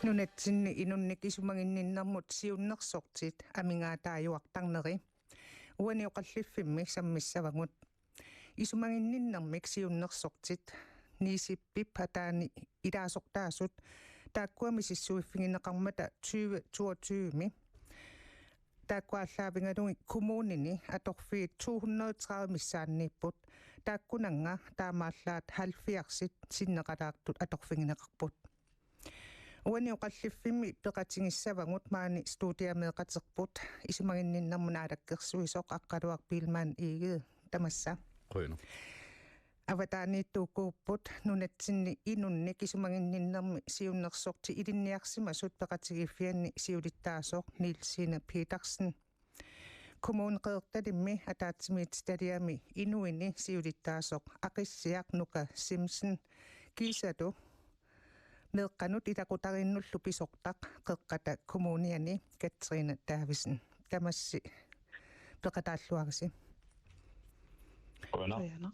Nunatsinni inunnik isumanginninnarmut siunnersortit amingaataajuartarneri uani oqalliffimmi sammissavagut isumanginninnarmik siunnersortit niisippip hataani ilaasortaasut taakkuami sissuiffiginneqarmata 2022mi taakkuaallaavingalugi kommunini atorfiit 230 missaanniipput taakkunanga taamaallaat 70 sinneqalaartut atorfigineqarput uani oqalliffimmi peqatingissavagut maani stuudiameeqaterput isumanginninnarmunaalakkersuisoq aqqaluaq piilmaan iigee tamassa qoyno avataaniittuukuupput nunatsinni inunnik isumanginninnermi siunnersorti ilinniarsimasut peqatigiffianni siulittaasoq Nielsine Petersen kommuneqeertalimmi ataatsimiit stadiami inuini siulittaasoq aqissiaq Nuka Simpson kiisalu meeqqanut ilaqutarinnullu pisortaq qeqqata kommuniani Katrine Davidsen tamassi peqataalluarisi qoyno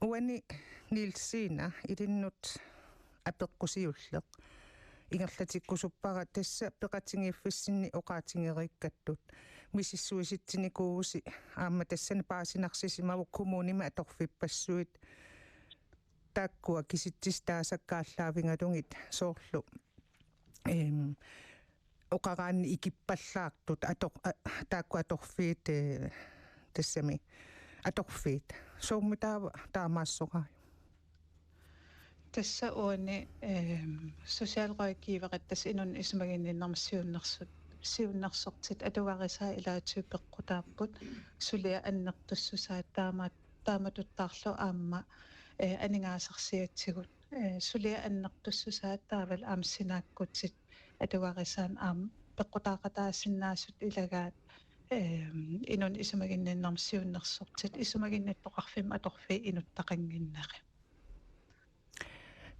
uani Nielsina ilinnut apeqqusiulleq ingerlatikkusuppara tassa peqatingiiffissinni oqaatingeriikkattut misissuisitsinikuusi aamma tassani paasinarsisimavuk kommunima atorfipassuit taakkua kisittistaasakkaallaavingalungit soorlu oqaraanni ikippallaartut taakku atorfiit tassami atorfiit soumitaava taamaassoqaa Tässä on sosiaalrådgiverettas inun isumaginninnersiunnersortit atuarisaa ilaatsuupeqqutaarput sulia annertussusaat taamatuttarlu aamma aningaasarsiatsigut sulia annertussusaat taaval aamsinaakkutit atuarisaan aam peqqutaaqataasinnaasut ilagaat inun isumaginninnersiunnersortit isumaginnittoqarfim atorfi inuttaqanginneri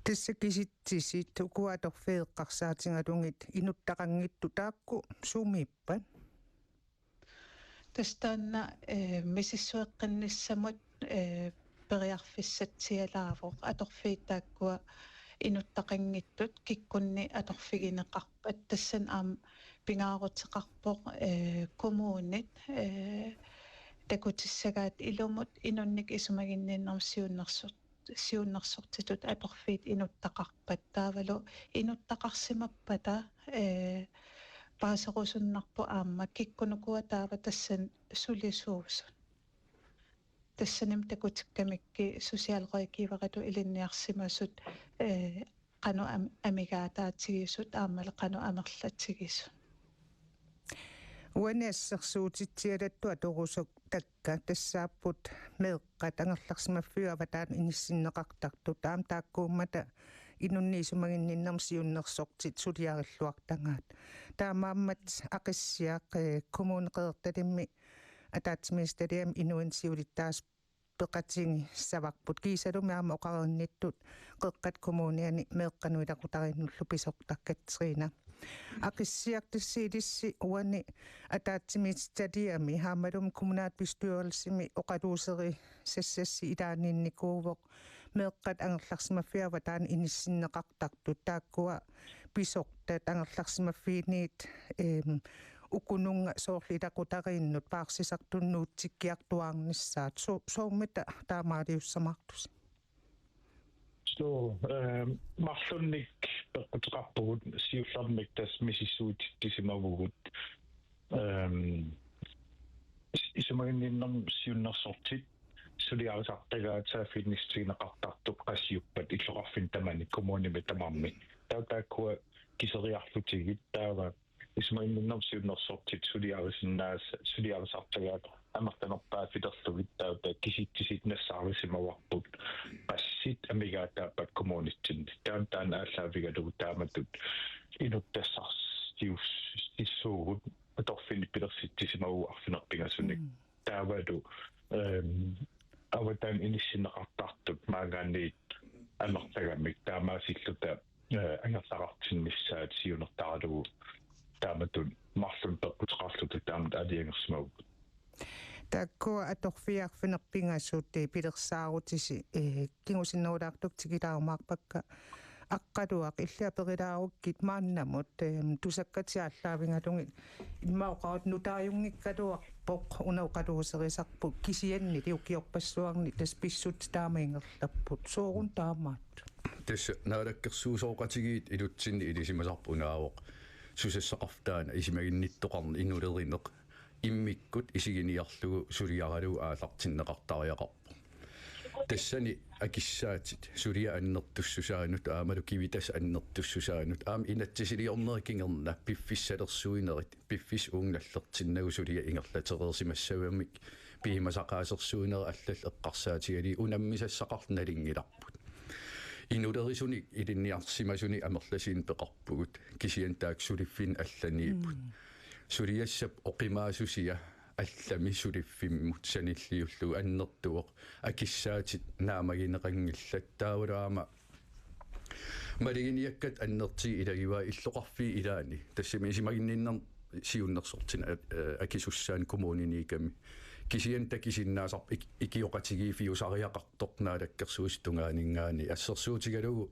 tässä kisittisit kuatorfeeqqarsaatingalungit inuttaqanngittu taakku sumippan Tästäänä misissueqqinnissamut periarfissatsialaavoq atorfiittaakkua inuttaqangittut kikkunni atorfigineqarpat tassan aam pingaaruteqarpoq kommunit takutissagaat ilumut inunnik isumaginninnersiunnersortitut atorfiit inuttaqarpat taavalu inuttaqarsimappata paaserusunnarpu aamma kikkunukua taava tassan sulisuusun tassanim takutikkamikki sosiaalrådgiveratu ilinniarsimasut qanu amigaataatigisut aammale qanu amerlatigisut uaniassersuutitsialattua torusok takka tassaapput meeqqat angerlarsimaffiuavataan inissinneqartartu taam taakkuummata inunniisumaginninnersiunnersortit suliarilluartangaat taamaammat aqissiaq kommuneqeertalimmi ataatsimiistaliam inuinsiulittaas peqatingi savaqput kiisalumi aama oqarinnittut qeqqat kommuniani meeqqanuilaqutarinnullu pisortaqkatsriina aqissiaqtassiilissi uani ataatsimiistaliami haamalum kommunaalbestyrelsimi oqaluuseri sassassi ilaaninikuuvoq meeqqat angerlarsimaffiavataan inissinneqartartut taakkua pisortat angerlarsimaffiiniit ukununga soorlilaqutarinnut paarsisartunnuutsikkiartuarnissaat soumita taamaaliussamartus marlunnik peqqutaqarpugut siullarmik tas misissuutittisimavugut isumaginninnersiunnersortit suliarisartagaat saafinnistriineqartartuq qassiuppat illoqarfin tamani kommunimi tamarmi taakua kiseriarlutigit taava isumaginninnersiunnersortit suliarisartagaat amertanerpaa fiderlugit taata kisittisit nassaarissimauarput qassit amigaataappat kommunitsinni taan aalлааvigalugu taamatut inuttassarsius issuugut atorfini pilersittisimau arfinerpingasunnik taavalu avataan inissinneqartartut maagaanniit amertagamik taamaasilluta angerlarartinnissaat siunertaralugu taamatun marlun peqqutaqarlutu taamat aliangersmaugut takkua atorfiarfinerpingassuutti pilersaarutis kingusinneulaartuk tikilaarumaarpakka аққалуақ иллиаперилааругкит мааннамут тусаккатиаллаавингалугит иммаоқарут нутааюнгиккалуарпоқ унеоқалуусерисарпут кисианни лиукиорпассуарни тас писсут таамаингерлаппут соорун таамаат тасса наалаккерсуусооқатигиит илутсинни илисимасарпу унаавоқ сусассақартаана исимагинниттоқарни иннулеринеқ иммиккут исигиниарлугу сулиаралу аалартиннеқартариақарпо тассани акиссаатит сулиа аннертуссусаанут аамалу кивитас аннертуссусаанут аам инатсисилиорнерикингерна пиффиссалерсуинерит пиффис уунгаллертиннагу сулиа ингерлатерерсимассавамик пиимасақаасерсуинер аллал эққарсаатигали унаммисассақарналингиларпут инулерисуник илинниарсимасуни амерласиин пеқарпугут кисиан таак сулиффин алланииппут сулиассап оқимаасусия аллами сулиффиммут саниллиуллу аннертуоқ акиссаатит наамагинеқангиллат таавалаама малигиниаккат аннерти илагива иллоқарфи илаани тассами исимагинниннер сиуннерсортина акисуссаан коммуниниками кисиан такисиннаасар икиоқатиги фиусариақарторнаалаккерсуистунгаанингаани ассерсуутигалугу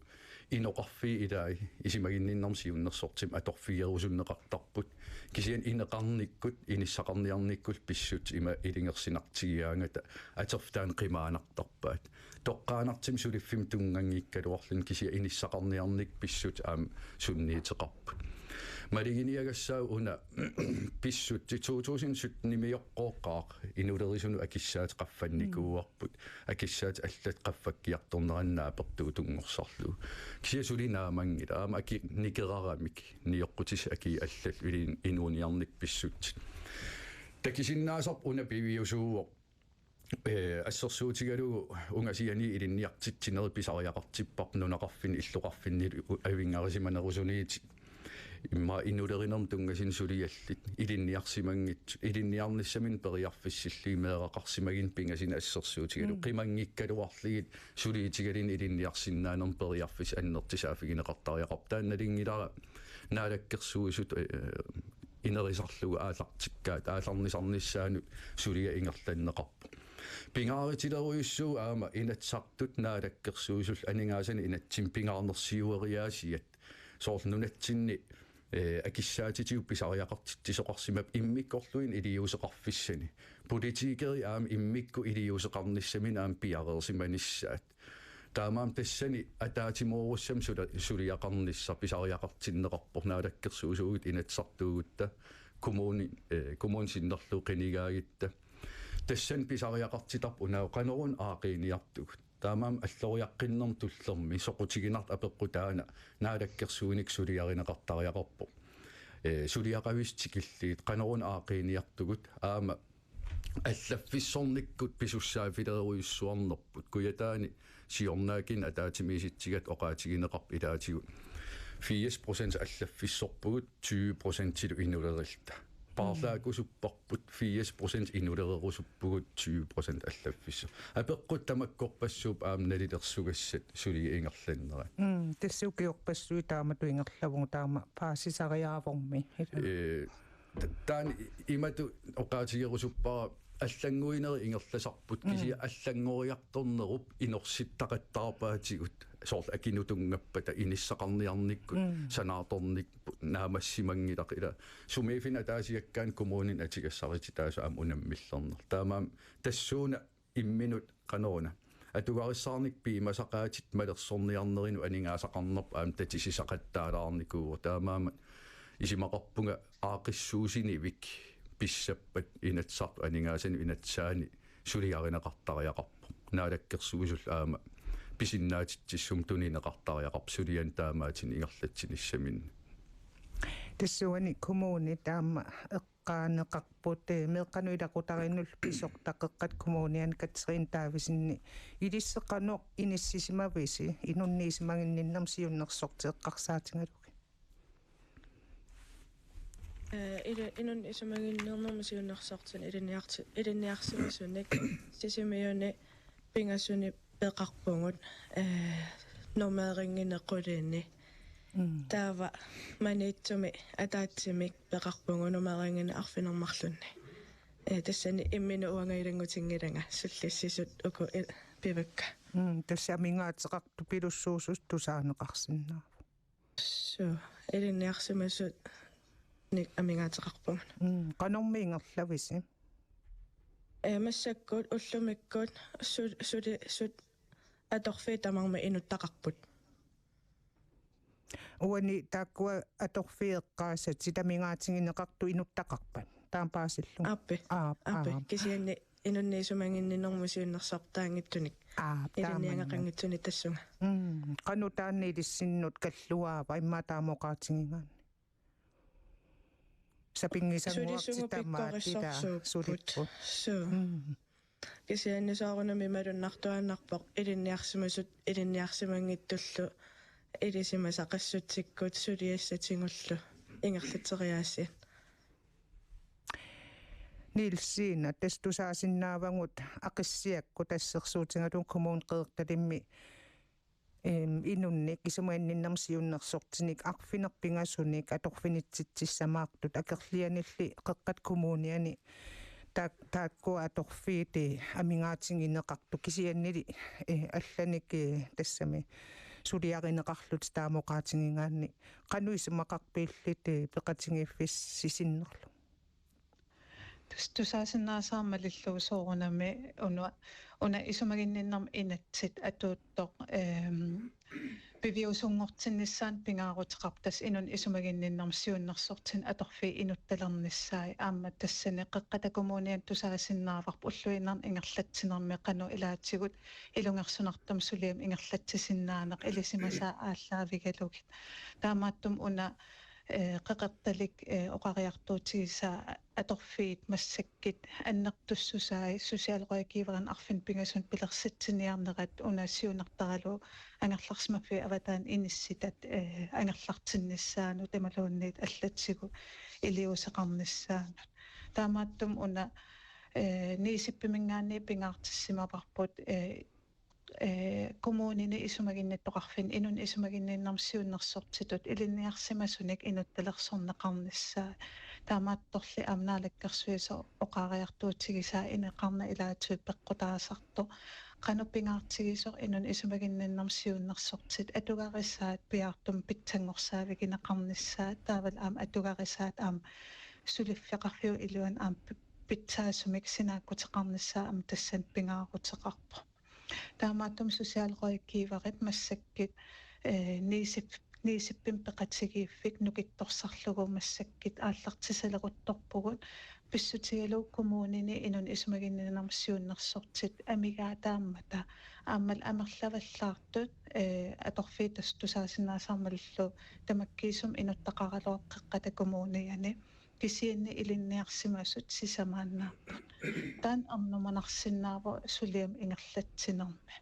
иноқарфи илаи исимагинниннер сиуннерсортим аторфиерусуннеқартарпут кисиан инеқарниккут иниссақарниарниккут писсут има илингерсинартигиаангата атерфтаан қимаанартарпаат тоққаанартим сулиффим тунгангиккалуарлун кисиа иниссақарниарник писсут аам сунниитеқарпут малигиниагассаа уна писсут 2017 нимиоққоққаақ инулерисуну акиссаат қаффанникууарпут акиссаат аллат қаффаккиарторнераннаа пертуу тунгорсарлу кисиа сулинаамангила аама аки никерарамик ниоққутис аки аллал улин инуниарник писсут такисиннаасарп уна пивиусууоқ ассерсуутигалугу унгасиани илинниартитсинери писариақартиппарп нунақарфин иллоқарфинни авингарисиманерусуниит имма иннулеринерм тунгасин сулиаллит илинниарсимангит илинниарниссамин периарфиссиллиимеэқарсимагин пингасин ассерсуутигалу қимангиккалуарлигит сулиитигалин илинниарсиннаанерм периарфис аннертисаафигинеқартариақарп таанналингилара наалаккерсуисут инерисарлугу аалартиккаат ааларнисарниссаанут сулиа ингерланнеқарпу пингааритилеруйуссуу аама инатсартут наалаккерсуисул анингаасани инатсим пингаарнерсиуериаасиат соорлнунатсинни акиссаатитиу писариақартиттисоқарсимап иммиккорлуин илиусеқарфиссани политикери аам иммикку илиусеқарниссамин аам пиареерсиманиссаат таамаам тассани атаатимооруссам сулиақарнисса писариақартиннеқарпор наалаккерсуусуугит инатсартуугутта коммунсиннерлу қинигаагитта тассан писариақартитарп унаоқанерун аақиниартугут таамаам аллориаққиннерм туллерми соқутигинарт апеққутаана наалаккерсууник сулиаринеқартариақарпо сулиақавистикиллиит қанерун аақиниартугут аама аллаффиссорниккут писуссаафилеруйуссуарнерпут куятаани сиорнаакин атаатимиситсигат оқаатигинеқарп илаатигут 80% аллаффиссорпугут 20% тилу инулерилта парлаакусуппарпут 80% инулерерусуппугут 20% аллаффиссо апеққут тамаккорпассууп аамналилерсугассат сулиингерланнера тассукиорпассуи таамату ингерлавуг таама паасисариааварми таан имату оқаатигерусуппара аллангуинери ингерласарпут кисия аллангориарторнеруп инорситтақаттарпаатигут соорл акинутунгаппата иниссақарниарниккут санаарторник наамассимангилақ ила сумеефина таасиаккаан коммунин атигассарити тааса аам унаммиллернер таамаам тассууна имминут канаруна атугариссаарник пиимасақаатит малерсорниарнерину анингаасақарнерп аам татисисақаттаалаарникуу таамаама исимақарпунга аақиссуусинивик писсаппат инатсарту анингаасани инатсаани сулиаринеқартариақарпу наалаккерсуусул аама писиннаатитсум тунинеқартариақарп сулиан таамаатин ингерлатсиниссамин тассуани коммуни таама эққаанеқарпут меққануилақутариннул писортақеққат коммуниан катсерин таависинни илиссеққануақ иниссисимависи инунниисимагинниннам сиуннерсортеэққарсаатингалуги инун исумагиннернэрма сиуннерсартин илинниарсимасуник сисимиуни пингасуни пеқарпугут нормаерингинеққулиинни таава маниитсуми атаатсимик пеқарпугу нормаерингина арфинермарлунни тассани иммину уангаилангутингиланга суллиссисут уку пивакка Tässä mingaataqartu pilussuusus tusaanaqarsinnaa. So iliniarsimasut nik amingaataqarpungan. Qanormiingerlavisi. Massakkuut ullumikkuut sut atorfi tamarma inuttaqarput. Uani taakkua atorfieqqaasat sitä mingaatingineqartu inuttaqarpat. Taampaasillu. Appi kisianni inunniisumanginninormusiunnersartaangittunik iliniangaqangitsuni tassunga. Qanu taanniidissinnut kalluaava imma taamoqaatingingaanni. Sapingisanguarti tamaatita sulippu. So kisianni saarunami malunnartuannarpoq iliniarsimangittullu ilisimasaqassutsikkuut suliassatingullu ingerlateriaassian. Nilsiina testusaasinnaavangut aqissiakku tassersuutingatun kommun qeertalimmi inunnik isumaanninnarsiunnersortinik arfinerpingasunik atorfinitsitsissamaartut akerlianilli qeqqat kommuniani taakkua atorfiiti amingaatingineqartu kisiannili allanik tassami suliarineqarlut taamoqaatingingaanni qanuisimaqarpiillit peqatingiiffis sisinnerlu. Tusaasinnaasaamalillu soorunami una isumaginninnarm inatsit atuuttoq piviusungortinnissaan pingaaruteqartas inun isumaginninnarm siunnersortin atorfi inuttalernissaai aamma tassani qeqqatakommunian tusaasinnaavaq ulluinarn ingerlatsinermi qanu ilaatigut ilungersunartam suliam ingerlatsisinnaanaq ilisimasaa aalлaavigalugit taamaattum una qaqertalik oqariartuutigisaa atorfiit massakkit annertussusaai sosiaalroikiiveran arfin pingasun pilersitsiniarnerat unasiunartaralu angerlarsmaffi avataan inissitat angerlartinnissaanut imaluunniit allatsigu iliuseqarnissaanut taamaattum una niisippimingaanni pingaartissimaparput kommunini isumaginnittoqarfin inun isumaginninnarsiunnersortitut iliniarsimasunik inuttalersorneqarnissaa taamaattorli amnaalakkersuisa oqaariartuutigisaa ineqarna ilaatuut peqqutaasartu qanupingaartigisor inun isumaginninnarsiunnersortit atugarissaat piartum pitsangorsaavigинеqarnissaa taaval aam atugarissaat aam suliffeqarfiu iluan aam pitsaasumik sinaakkuteqarnissaa am tassan pingaaruteqarpo taamaatum sosiaalroikiivarit massakkit niisippin peqatigiiffik nukittorsarlugu massakkit aallartisalequttorpugut pissutigalu kommunini inun isumaginninnarsiunnersortit amigaa taammata aammal amerlavallaartut atorfiitas tusaasinnaasarmallu tamakkiisum inuttaqaraluaq qeqqata kommuniani kisianni ilinniarsimasut sisamaannaarput taan arnumanarsinnaavo suliam ingerlatsinermi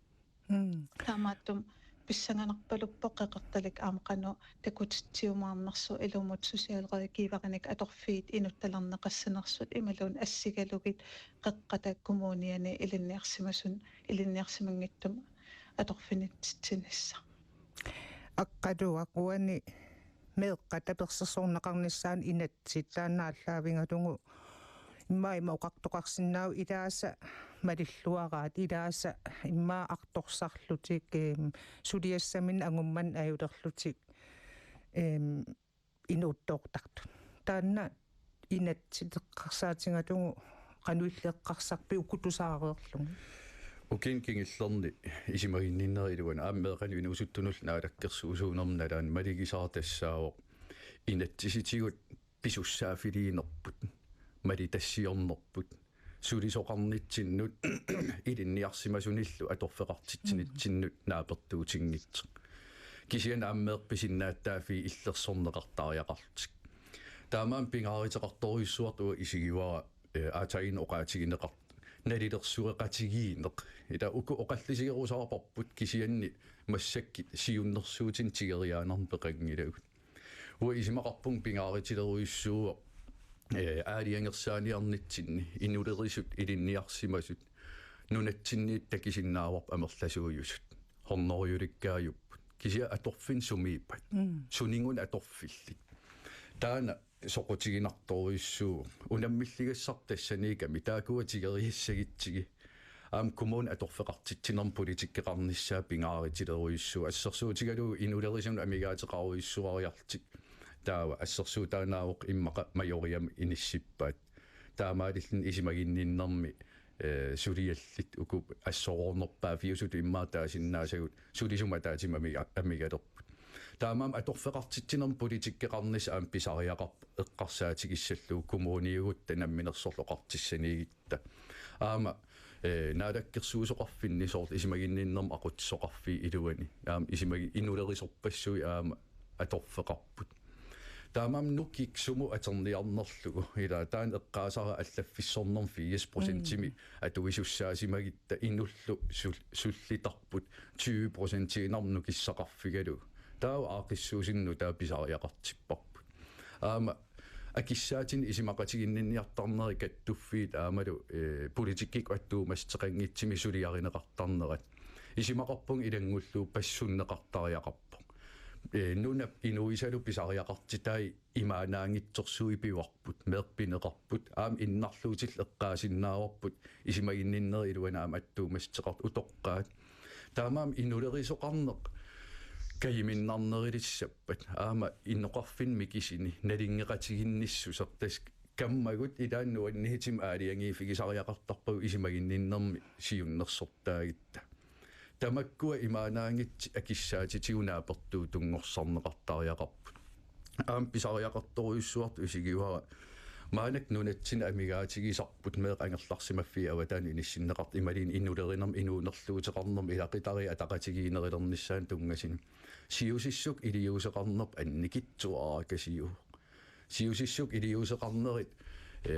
taamaattum pissanganarpaluppo qeqertalik aamqanu takutitsiumaarnersu ilumut sosiaalroikiivaranik atorfiit inuttalerneqassinersut imaluun assigalugit qeqqata kommuniani ilinniarsimangittum atorfinitsitsinissa aqqaluaquani meeqqata persersorneqarnissaan inatsit taannaallaavingatungu imma oqartoqarsinnaau ilaasa malilluaraat ilaasa imma artorsarlutik suliassamin angumman ajulerlutik inuuttoortartut taanna inatsiteqqarsaatingatungu qanuilleqqarsarpi ukutusaareerlugu ukin kingillerni isimaginninneriluan aammeeqanu inuusuttunul naalakkersuusuunernalaan maligisaartassaawo inatsisitigut pisussaaffiliinerput malitassiornerput sulisoqarnitsinnut ilinniarsimasunillu atorfeqartitsinit naapertuutiнгitsu kisian aammeerpisinnaаттаафи иллерсорнеқартариақарtik тааmaan pingaariteqartorissuartu isigiwara aatain oqaatigineqart nalilерсуэqatigiineq ila uku oqallisigerusaarparput kisianni massakkit siunnersuutin tigeriaanarpeqangilagut ua isimaqarpung pingaaritileruissuuo aaliangersaaniarnitsinni inulerisut ilinniarsimasut nunatsinniit takisinnaawарп амерласуuyusut hornoriulikkaajupпут kisia atorfin sumiippat suningun atorfillit taana soqutiginartoruissuu unammilligassartassaniikami taakuatigeriassagitsigi kommunen atorfeqartitsinarm politikkeqarnissaa pingaaritileruissuu ассерсуутигалу инулерисун амигаатеқаруиссуариартик таава ассерсуутаанаавоқ иммақа майориам иниссиппаат таамаалиллин исимагинниннэрми сулиаллит уку ассоорнерпаа фиусуту иммаатаасиннаасагут сулисума таатима амигалерпут таамаам аторфеқартитсинерм политиккеқарнис аам писариақарп эққарсаатигиссаллуу коммуниугут танамминерсорлоқартиссанигитта аама наадаккерсуусоқарфинни соорт исимагинниннэрм ақутсоқарфи илуани аам исимаги инулерисорпассуи аама аторфеқарпут таамаам нуккиксуму атерниарнерлугу ила таан эққаасара аллаффиссорнерм 40% атуисуссаасимагитта инуллу суллитарпут 20% нукиссақарфигалу таава аақиссуусинну тааписариақартиппарпут аама акиссаатин исимақатигиннинниартарнери каттуффиит аамалу политиккик аттуумастеқангитсими сулиаринеқартарнерат исимақарпун илангуллуу пассуннеқартариақарпо нунап инуисалу писариақартитай имаанаангитсерсуи пиварпут меерпинеқарпут аам иннарлуутил эққаасиннаарпут исимагинниннери илуана аам аттуумастеқарт утоққаат таамаам инулерисоқарнеқ каиминнарнерилиссаппат аама инноқарфин микисини налингеқатигинниссусертас каммагут илааннуаннихитим аалиангиифигисариақартарпагу исимагинниннерми сиуннерсортаагитта тамаккуа имаанаангит акиссаатитигунаапертуу тунгорсарнеқартариақарпут аам писариақарторуйуссуарту исигиуара маанак нунатсина амигаатигисарпут меэқ ангерларсимаффи аватаани иниссиннеқарт ималин иннулеринерм инуунерлуутеқарнерм илақитари атақатигиинерилерниссаан тунгасини сиусиссук илиусеқарнерп анникитсуаа касиу сиусиссук илиусеқарнерит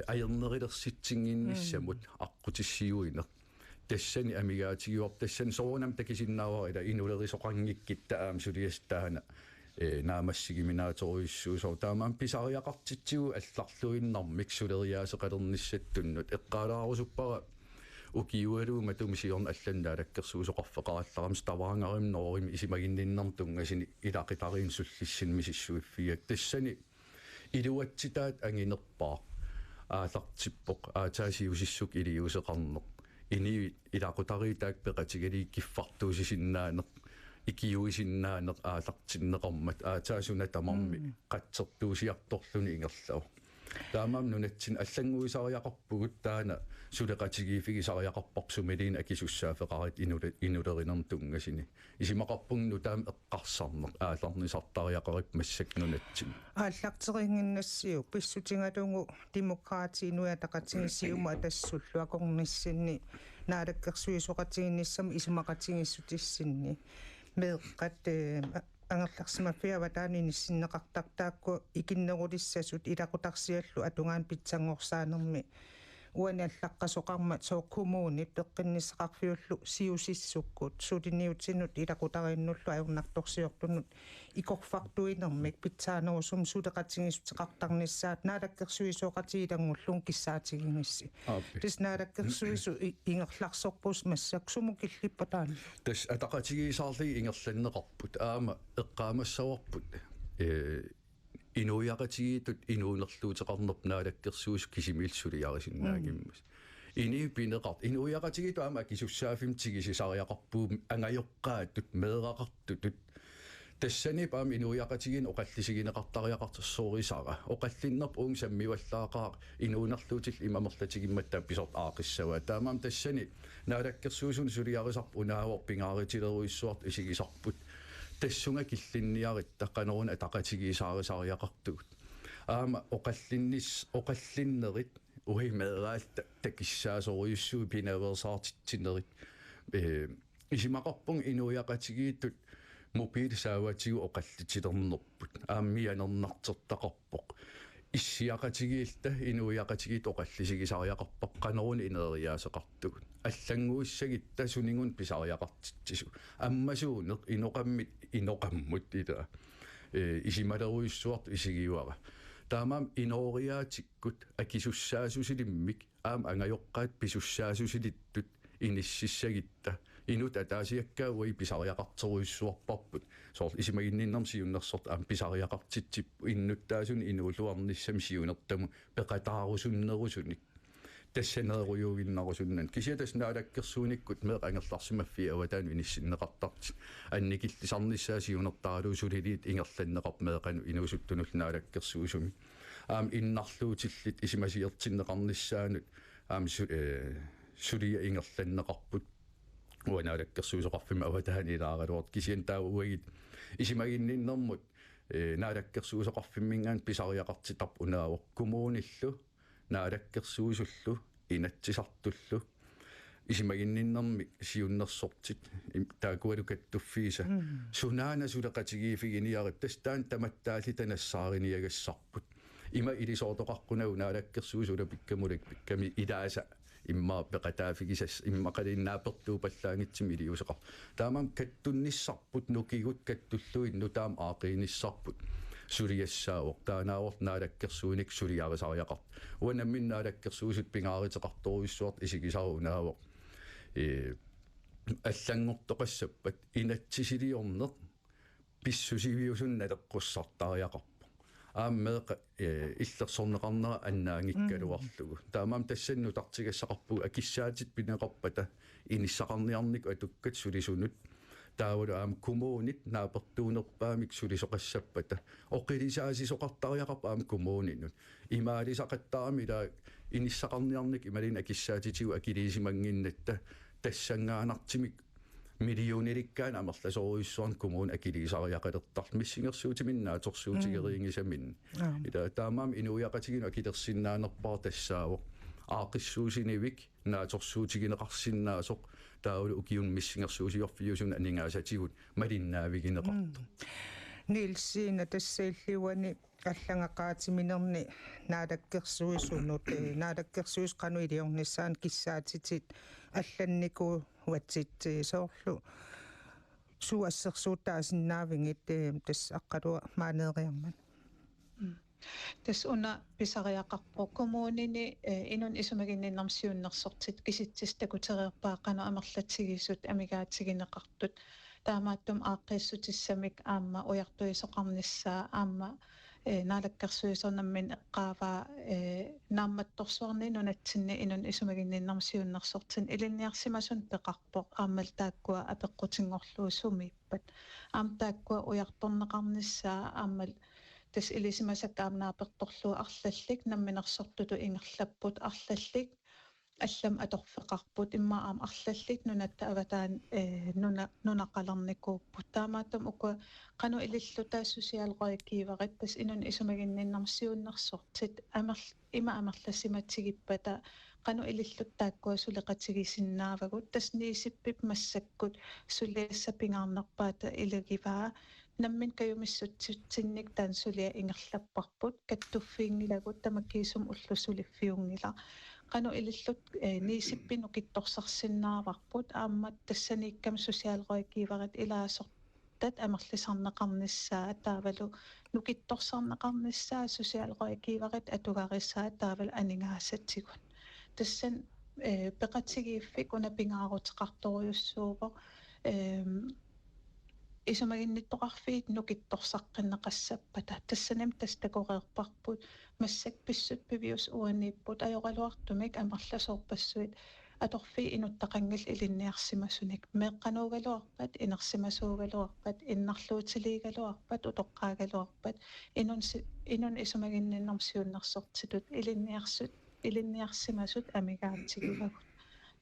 аернерилерситсингинниссамут аққутиссиуинер тассани амигаатигиуар тассани соонам такисиннаавара ила инулерисоқангиккитта аам сулиастаана наамассигиминааторуиссуусоо таамаан писариақартитсигу алларлуиннармик сулериаасеқалерниссаттуннут эққалаарусуппара укиуалуу матумисиорн алланнаалаккерсуусоқарфеқаралларам ставаангарим ноорим исимагинниннарм тунгасини илақитариин суллиссин мисиссуиффиак тассани илуатситаат ангинерпаа аалартиппоқ аатаасиусиссук илиусеқарнеқ ини илақутариитаак пеқатигалии киффартуусисиннаанеқ икиуисиннаанеқ аалартиннеқармат аатаасуна тамарми қатсертуусиарторлуни ингерлау таамаам нунатсин аллангуисариақарпугут таана сулеқатигиифигисариақарпарсумилиин акисуссаафеқарит инулеринерм тунгасини исимақарпугну таам эққарсарнеқ ааларнисартариақарип массак нунатсин ааллартерингиннассиу писсутингалугу демократиинуя тақатигиссиума тассуллуакорниссинни наалаккерсуисоқатигинниссам исимақатигиссутиссинни меэққат ангерларсимаффиава таанинissиннеқартартаакку икиннерулиссасут илақутарсиаллу атунгаан питсангорсаанерми уаниаллаққасоқарма соо коммуни пеққиннисеқарфиуллу сиусиссуккут сулиниутсинут илақутарииннуллу аюрнарторсиортунут икорфартуинермик питсаанерусум сулеқатигиссутеқартарнissaат наалаккерсуисоқатигилангуллун киссаатигингисси тис наалаккерсуису ингерларсорпус массак суму киллиппатаан тас атақатигисаарли ингерланнеқарпут аама эққаамассаварпут инуяqatigiitut inuunerluuteqarnerp naalakkерsuus kisimilsuliarisиннаагиммас ini pineqart inuяqatigiitu ama kisussaaffim tigisisariaqarpuum angajoqqaatut meeraqartutut тассани паам инуяqatigin oqallisigineqartariaqartersuurisara oqallinnerp uung sammivallaaqaaq inuunerluutil imamерлатигимматтаа писорт аақиссава таамаам тассани наалаккерсуусун сулиарисарп унаавор пингааритилеруиссуарт исигисарпут тассунга киллинниарит таққанерун атақатигисаарисариақартугут аама оқаллиннерит уимераалт такиссаасориуссуи пинаверсаартитсинерит исимақарпун инуяqatigiittut мобилсааватигу оқаллитилернерпут ааммианернартертақарпоқ иссиақатигиилта инуяqatigiit оқаллисигисариақарпақ қанеруни инериаасеқартугут аллангуиссагитта сунингун писариақартитсису аммасуунеқ иноқаммит иноқаммут ила исималеруиссуарт исигиуара таамаам инориаатиккут акисуссаасусилиммик аам ангайоққаат писуссаасусилиттут иниссиссагитта инут атаасиаккаа уи писариақартеруиссуарпарпут соор исимагинниннерм сиуннерсорт аам писариақартитсип иннуттаасун инуулуарниссам сиунертаму пеқатаарусуннерусуник тассанеруйугиннарусуннан кисиатас наалаккерсууниккут меэқангерларсимаффи аватаanu иниссиннеқартарт анникиллисарниссаасиунертаралуу сулилиит ингерланнеқарп меэқану инуусуттунул наалаккерсуусуми иннарлуутиллит исимасиертиннеқарниссаанут сулия ингерланнеқарпут уанаалаккерсуусоқарфима аватаани илааралуорт кисиан таауагит исимагинниннэрмут наалаккерсуусоқарфиммингаан писариақартитарп унаавоқ кумууниллу наалаккерсуусуллу инатсисартуллу исимагинниннэрми сиуннерсортит таакуалу каттуффииса сунаана сулеқатигиифигиниарит тастаан таматтаали танассаариниагассарпут има илисоортоқарқунагу наалаккерсуусула пиккамулак пикками илааса имма пеқатаафигисас иммақалиннаапертуупаллаангитсими илиусеқар таамам каттунниссарпут нукигут каттуллуин нутаам аақииниссарпут сулиассаавоқ таанаавор наалаккерсууник сулиарисариақарт уанаммин наалаккерсуусут пингааритеқарторуиссуарт исигисарунаавоқ аллангортоқассаппат инатсисилиорнеқ писсусивиусунналеққуссартариақарпо ааммеэқа иллерсорнеқарнера аннаангиккалуарлугу таамаам тассанну тартигассақарпу акиссаатит пинеқарпата иниссақарниарник атуккат сулисунут таавалу аам кумуунит наапертуунерпаамик сулисоқассаппата оқилисаасисоқартариақарпа аам кумууниннут имаалисақаттарами ила иниссақарниарник ималин акиссаатитигу акилисимангиннатта тассангаанартимик миллионериккаан амерласоруиссуарн кумуун акилисариақалертар миссингерсуутиминнаа торсуутигериингисамин ила таамаам инуяқатигину акилерсиннаанерпаа тассаавоқ аақиссуусинивик нааторсуутигинеқарсиннаасоқ таавалу укиун миссингерсуусиорфиусун анингаасатигут малиннаавигинеқарто нилсиина тассаиллиуани аллангақаатиминерни наалаккерсуисунут наалаккерсуис қану илиорниссаан киссаатитит алланнику ватсит соорлу суассерсуутаасиннаавингит тас аққалуа маанеериарман тас уна писариақарпо коммунини инун исумагинниннарсиуннерсортит киситсис такутерерпааққана амерлатсигисут амигаатсигинеқартут таамааттум ааққиссутиссамик аама уяртуисоқарниссаа аама наалаккерсуисорнаммин эққааваа наамматторсуарни нунатсинни инун исумагинниннарсиуннерсортин илинниарсимасун пеқарпоқ аамал тааккуа апеққутингорлуу сумииппат аам тааккуа уярторнеқарниссаа аамал тас илисимасак аамнааперторлуу арлаллик намминерсортуту ингерлаппут арлаллик аллам аторфеқарпут имма аам арлаллик нунатта аватаан нунақалерникууппут таамааттум ука қану илиллута сусиалгоиккииварит тас инун исумагинниннарсиуннерсортит амерлассиматсигиппата қану илиллут тааккуа сулеқатигисиннаавагут тас ниисиппип массаккут сулиассапингаарнерпаата илагиваа наммин каюмиссутсинник таан сулиа ингерлаппарпут каттуффиингилагут тамаккиисум уллусулиффиунгила qanu ilillut niisippi nukittorsarsinnaavарпут ааммат тассаниккам сусиалгоиккииварат илаасортат амерлисарнеқарниссаа таавалу нукитторсарнеқарниссаа сусиалгоиккииварат атугариссаа таавал анингаасатсигун тассан пеқатсигииффик унапингаарутеқарторюссуувоқ исумагинниттоқарфиит нукитторсаққиннеқассаппата тассанам тастакореерпарпут массак писсут пивиус уаннииппут ajorалуартумик амерласоорпассуит аторфи инуттақангил илинниарсимасуник меққануугалуарпат инерсимасуугалуарпат иннарлуутилиигалуарпат утоққаагалуарпат инун исумагинниннэрсиуннэрсортитут илинниарсимасут амигаатсигилагут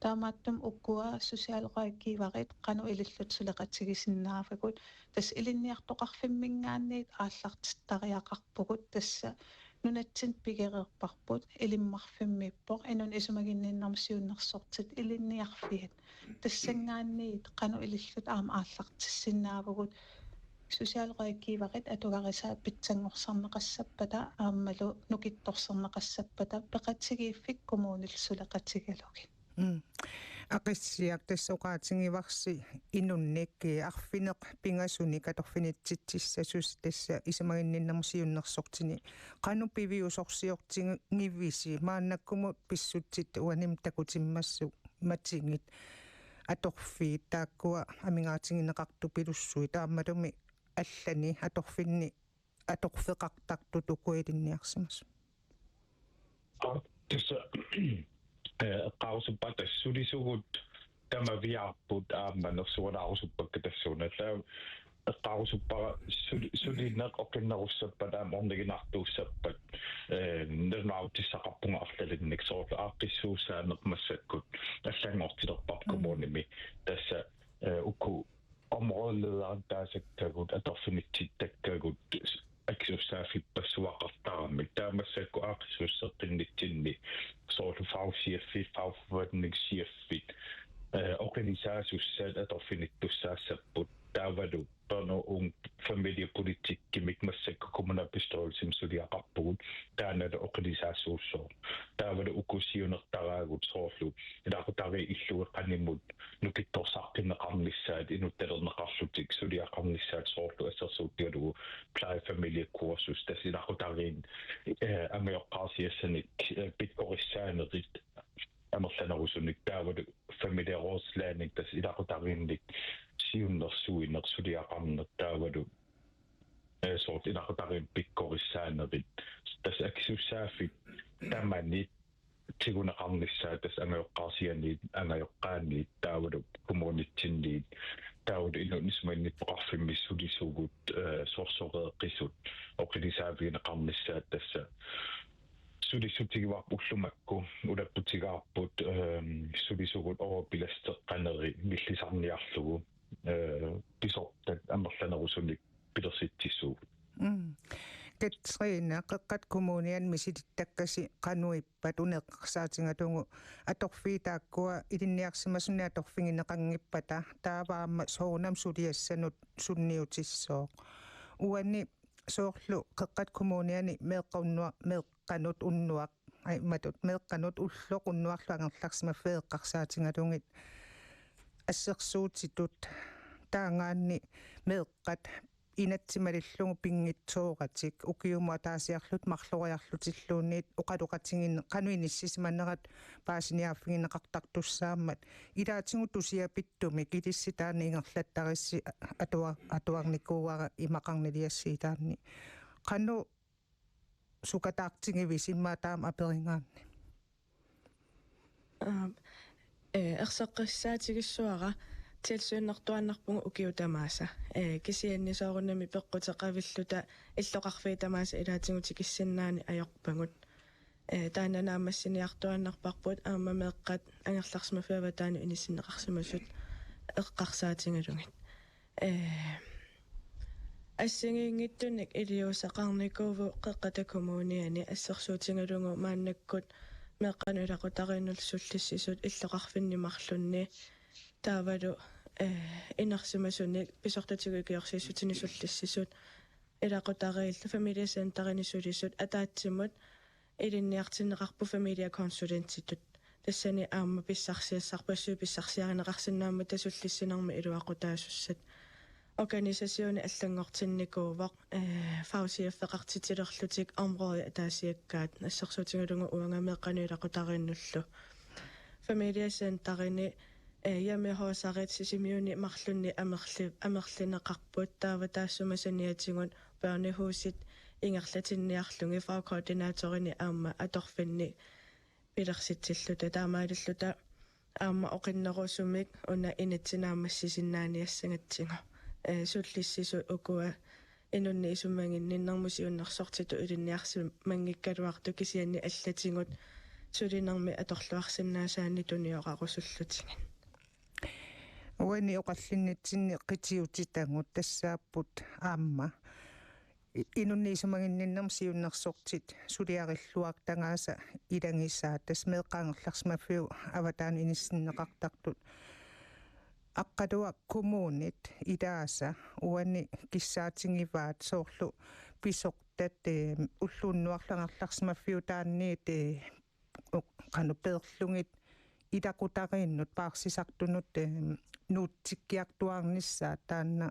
таамааттум уккуа сусиалгоиккииварит qanu илиллут сулеқатсигисиннаафагут тас илинниартоқарфиммингаанниит ааллартиттариақарпугут тасса нунатсин пигерерпарпут илиммарфиммиппоқ инун исумагинниннэрсиуннэрсортит илинниарфиат тассангаанниит qanu илиллут аама ааллартиссиннаавагут сусиалгоиккииварит атугарисаа питсангорсарнеқассаппата ааммалу нукитторсарнеқассаппата пеқатсигииффик коммуунил сулеқатсигалугин ақиссиак тассоқаатингиварси инунникки арфинеқ пингасуни каторфинитситсиссасус тасса исамагинниннэрсиуннэрсортини қану пивиусорсиортингиввиси мааннаккумут писсутсит уаним такутиммассу матингит аторфи тааккуа амингаатингинеқарту пилуссуи таамалуми аллани аторфинни аторфеқартарту тукуилинниарсимас тасса eqqaarusuppa tassulisugut tamaviarput aammanersuunaarusuppakka tassuuna eqqarusuppara sulinneq oqinnerussappat orniginartuussappat nernautissaqarpunga arlalinnik soorlu aaqqissuusaaneq massakkut allangortilerpart kommunimi tassa ukku omroolledaartaasakkagut atorfinitsittakkagut aksussaafipassuaqartaramik taamassakku aaqissuusseqqinnitsinni soorlu fausiaffit organisaasussaat atorfinittussaassaput taavadu tono familjepolitiikki mikmassakku kommunalbestyrelsen suliaqarpugut taanala organisaasussoor taavadu ukusiunertaraagut soorlu ilaqutari illueqanimut nukittorsaqqineqarnissaat inuttalernaqarlutik suliaqarnissaat soorlu assersuuttigalugu plejefamiliekursus tasilaqutariin ameoqqaarsiassanik pitkorissaanerit amerlanerusunik taavadu familieroslaanik tasilaqutariinnik siunnersuinersuliaqarner taavadu soort ilaqutarin pikkorissaanerit tas aksussaafit tamanit tiguneqarnissaa tas angajoqqaarsianiit angajoqqaanniit taavadu kommunitsinniit taavadu inunismainit poqarfimmissulisugut sorsoreeqqisut oqilisaaviineqarnissaat tassa sulisutigivarp ullumakku ulapputigaarput sulisugut overbilasteqqaneri millisarniarlugu pisortat amerlanerusunik pilersitsissuugut Katrina qaqqat kommunian misitittakkasi qanuippat uneqqarsaatingatungu atorfiitaakkua ilinniarsimasunni atorfingineqangippata taavaamma soornam suliassanut sunniutissooq uanni soorlu qaqqat kommuniani meeqqanut unnuaq ai matut meeqqanut ulloq unnuarlu angerlarsima feeqqarsaatingalungit assersuutitut taangaanni meeqqat inatsimalillungu pinngitsooqatik ukiumua taasiarlut marloriarlutilluunniit uqaluqatingin qanuinissimannerat paasiniaaffingineqartartussaammat ilaatingu tusiapittumi kilissitaani ingerlattarissi atuarnikuuara imaqarniliassiitaanni qanu sukataartingivisimmaa taam aperingaanni erseqqissaatigissuara tilsuinnertuannarpungu ukiutamaasa kisiannisoorunami peqqutеqavilluta иллоqarfiitamaasa ilaatingutikissinnaani ajorpangut taananaamassiniartuannarparput aammameeqqat angerlarsmafiavataani inissinneqarsimasut eqqarsaatingalungit ассигиингиттуник илиусақарникууvu қеққатакумууниани ассерсуутингалугу мааннаккут меққану илақутариннулсуллиссисут иллоқарфиннимарлунни таавалу инарсимасуни писортатигукиорсиссутинисуллиссисут илақутариилла фамилиасаантаринисулисут атаатсимут илинниартиннеқарпу фамилия консулентитут тассани аама писсарсиассарпассуу писсарсиаринеқарсинаама тасуллиссинарми илуақутаасуссат organisation аллангортинникуувақ фаусиаффеқартитилерлутик омрои атаасиаккаат ассерсуутингалугу уангамеэққануилақутариннуллу фамилиасаантарини ямехоосарит сисимиуни марлунни амерлинеқарпут таава таассумасаниатингут børnehusит ингерлатинниарлунги фаукоординаторини аама аторфинни пилерситсиллута таамааллута аама оқиннерусумик уна инатсинаамассисиннааниассангатсиго суллиссису укуа инунни исуммангинниннэрмуси уннерсортиту илинниарси мангиккалуарту кисианни аллатингут сулинерми аторлуарсинаасаани туниоқарусуллутингин уани оқаллиннитсинни қитиутитангут тассааппут аама инунни исуммангинниннэрм сиуннерсортит сулиариллуак тангааса илангисаа тас меэққаангерларсмаффиу аватаани иниссиннеқартартут аққалуа коммунит идааса уани киссаатингиваат соорлу писортат уллууннуарлангерларсмаффиу таанниит қану перлугит илақутарииннут паарсисартунут нуутсиккиартуарниссаа таанна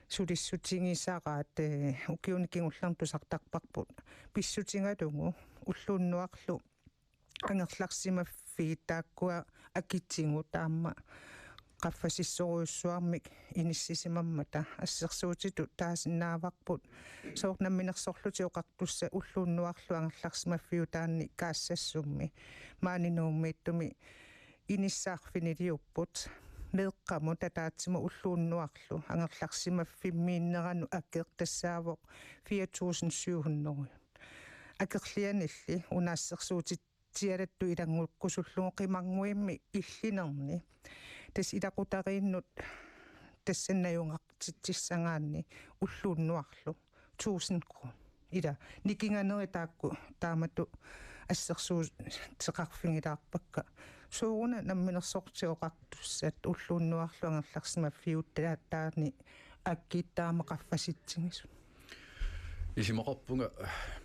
сулиссутингисараат укиуникингуллартусартарпарпут писсутингалугу уллууннуарлу ангерларсимаффи тааккуа акитсингу таама qaffasissoruissuarmik inissisimamata assersuutitu taasinnaavaqput soornamminersorluti oqartussa ulluunnuarlu angerlarsimaffiu taanni kaassassummi maaninuummiittumi inissaarfiniliupput meeqqamu tataatsimu ulluunnuarlu angerlarsimaffimmiinneranu akkeertassaavoq 4700 akerlianilli unaassersuutit tiadattu ilangulqqusullugu qimarnguimmi illinerni tas ilaqutariinnut тассаннаюнгартитсисангаанни уллууннуарлу 1000 крон ила никинганери таакку таамату ассерсуу теқарфингилаарпакка сууруна намминерсортиоқартуссат уллууннуарлу ангерларсимаффиут таани аккиттаамақаффаситсигису исимақарпунга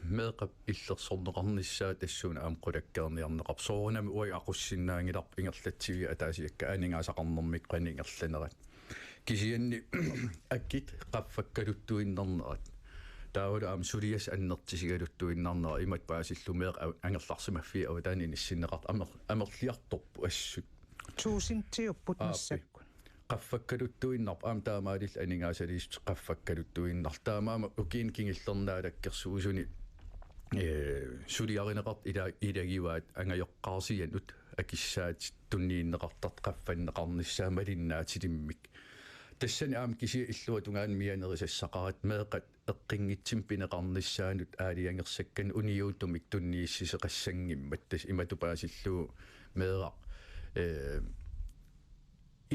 меэқап иллерсорнеқарниссаа тассуна аамқулаккерниарнеқар соорунами уи ақуссиннаангиларп ингерлатсиви атаасиакка анигаасақарнэрмик қанингерланерат кисианни аккит qaffakkaluttuinnernerat таавала аам сулиас аннертисигалуттуиннарнера имат паасиллумеэқ ангерларсимаффи аватаани ниссиннеқарт амерлиарторпу ассут 1000 тиуппут нассакку qaffakkaluttuinnarp aam taamaalil aningaasaliist qaffakkaluttuinnar taamaama ukiin kingillernaalakkерсуусуни сулиаринеқарт илагиваат ангайоққарсианут акиссаат туннииннеқартарт qaffannеқарниссаамалиннаатилиммик тассани аам киси иллуа тунгаан мианерисассақарат меэқат эққингитсим пинеқарниссаанут аалиангерсаккан униуутумик туннииссисеқассангиммат тас иматупаасиллуу меэрақ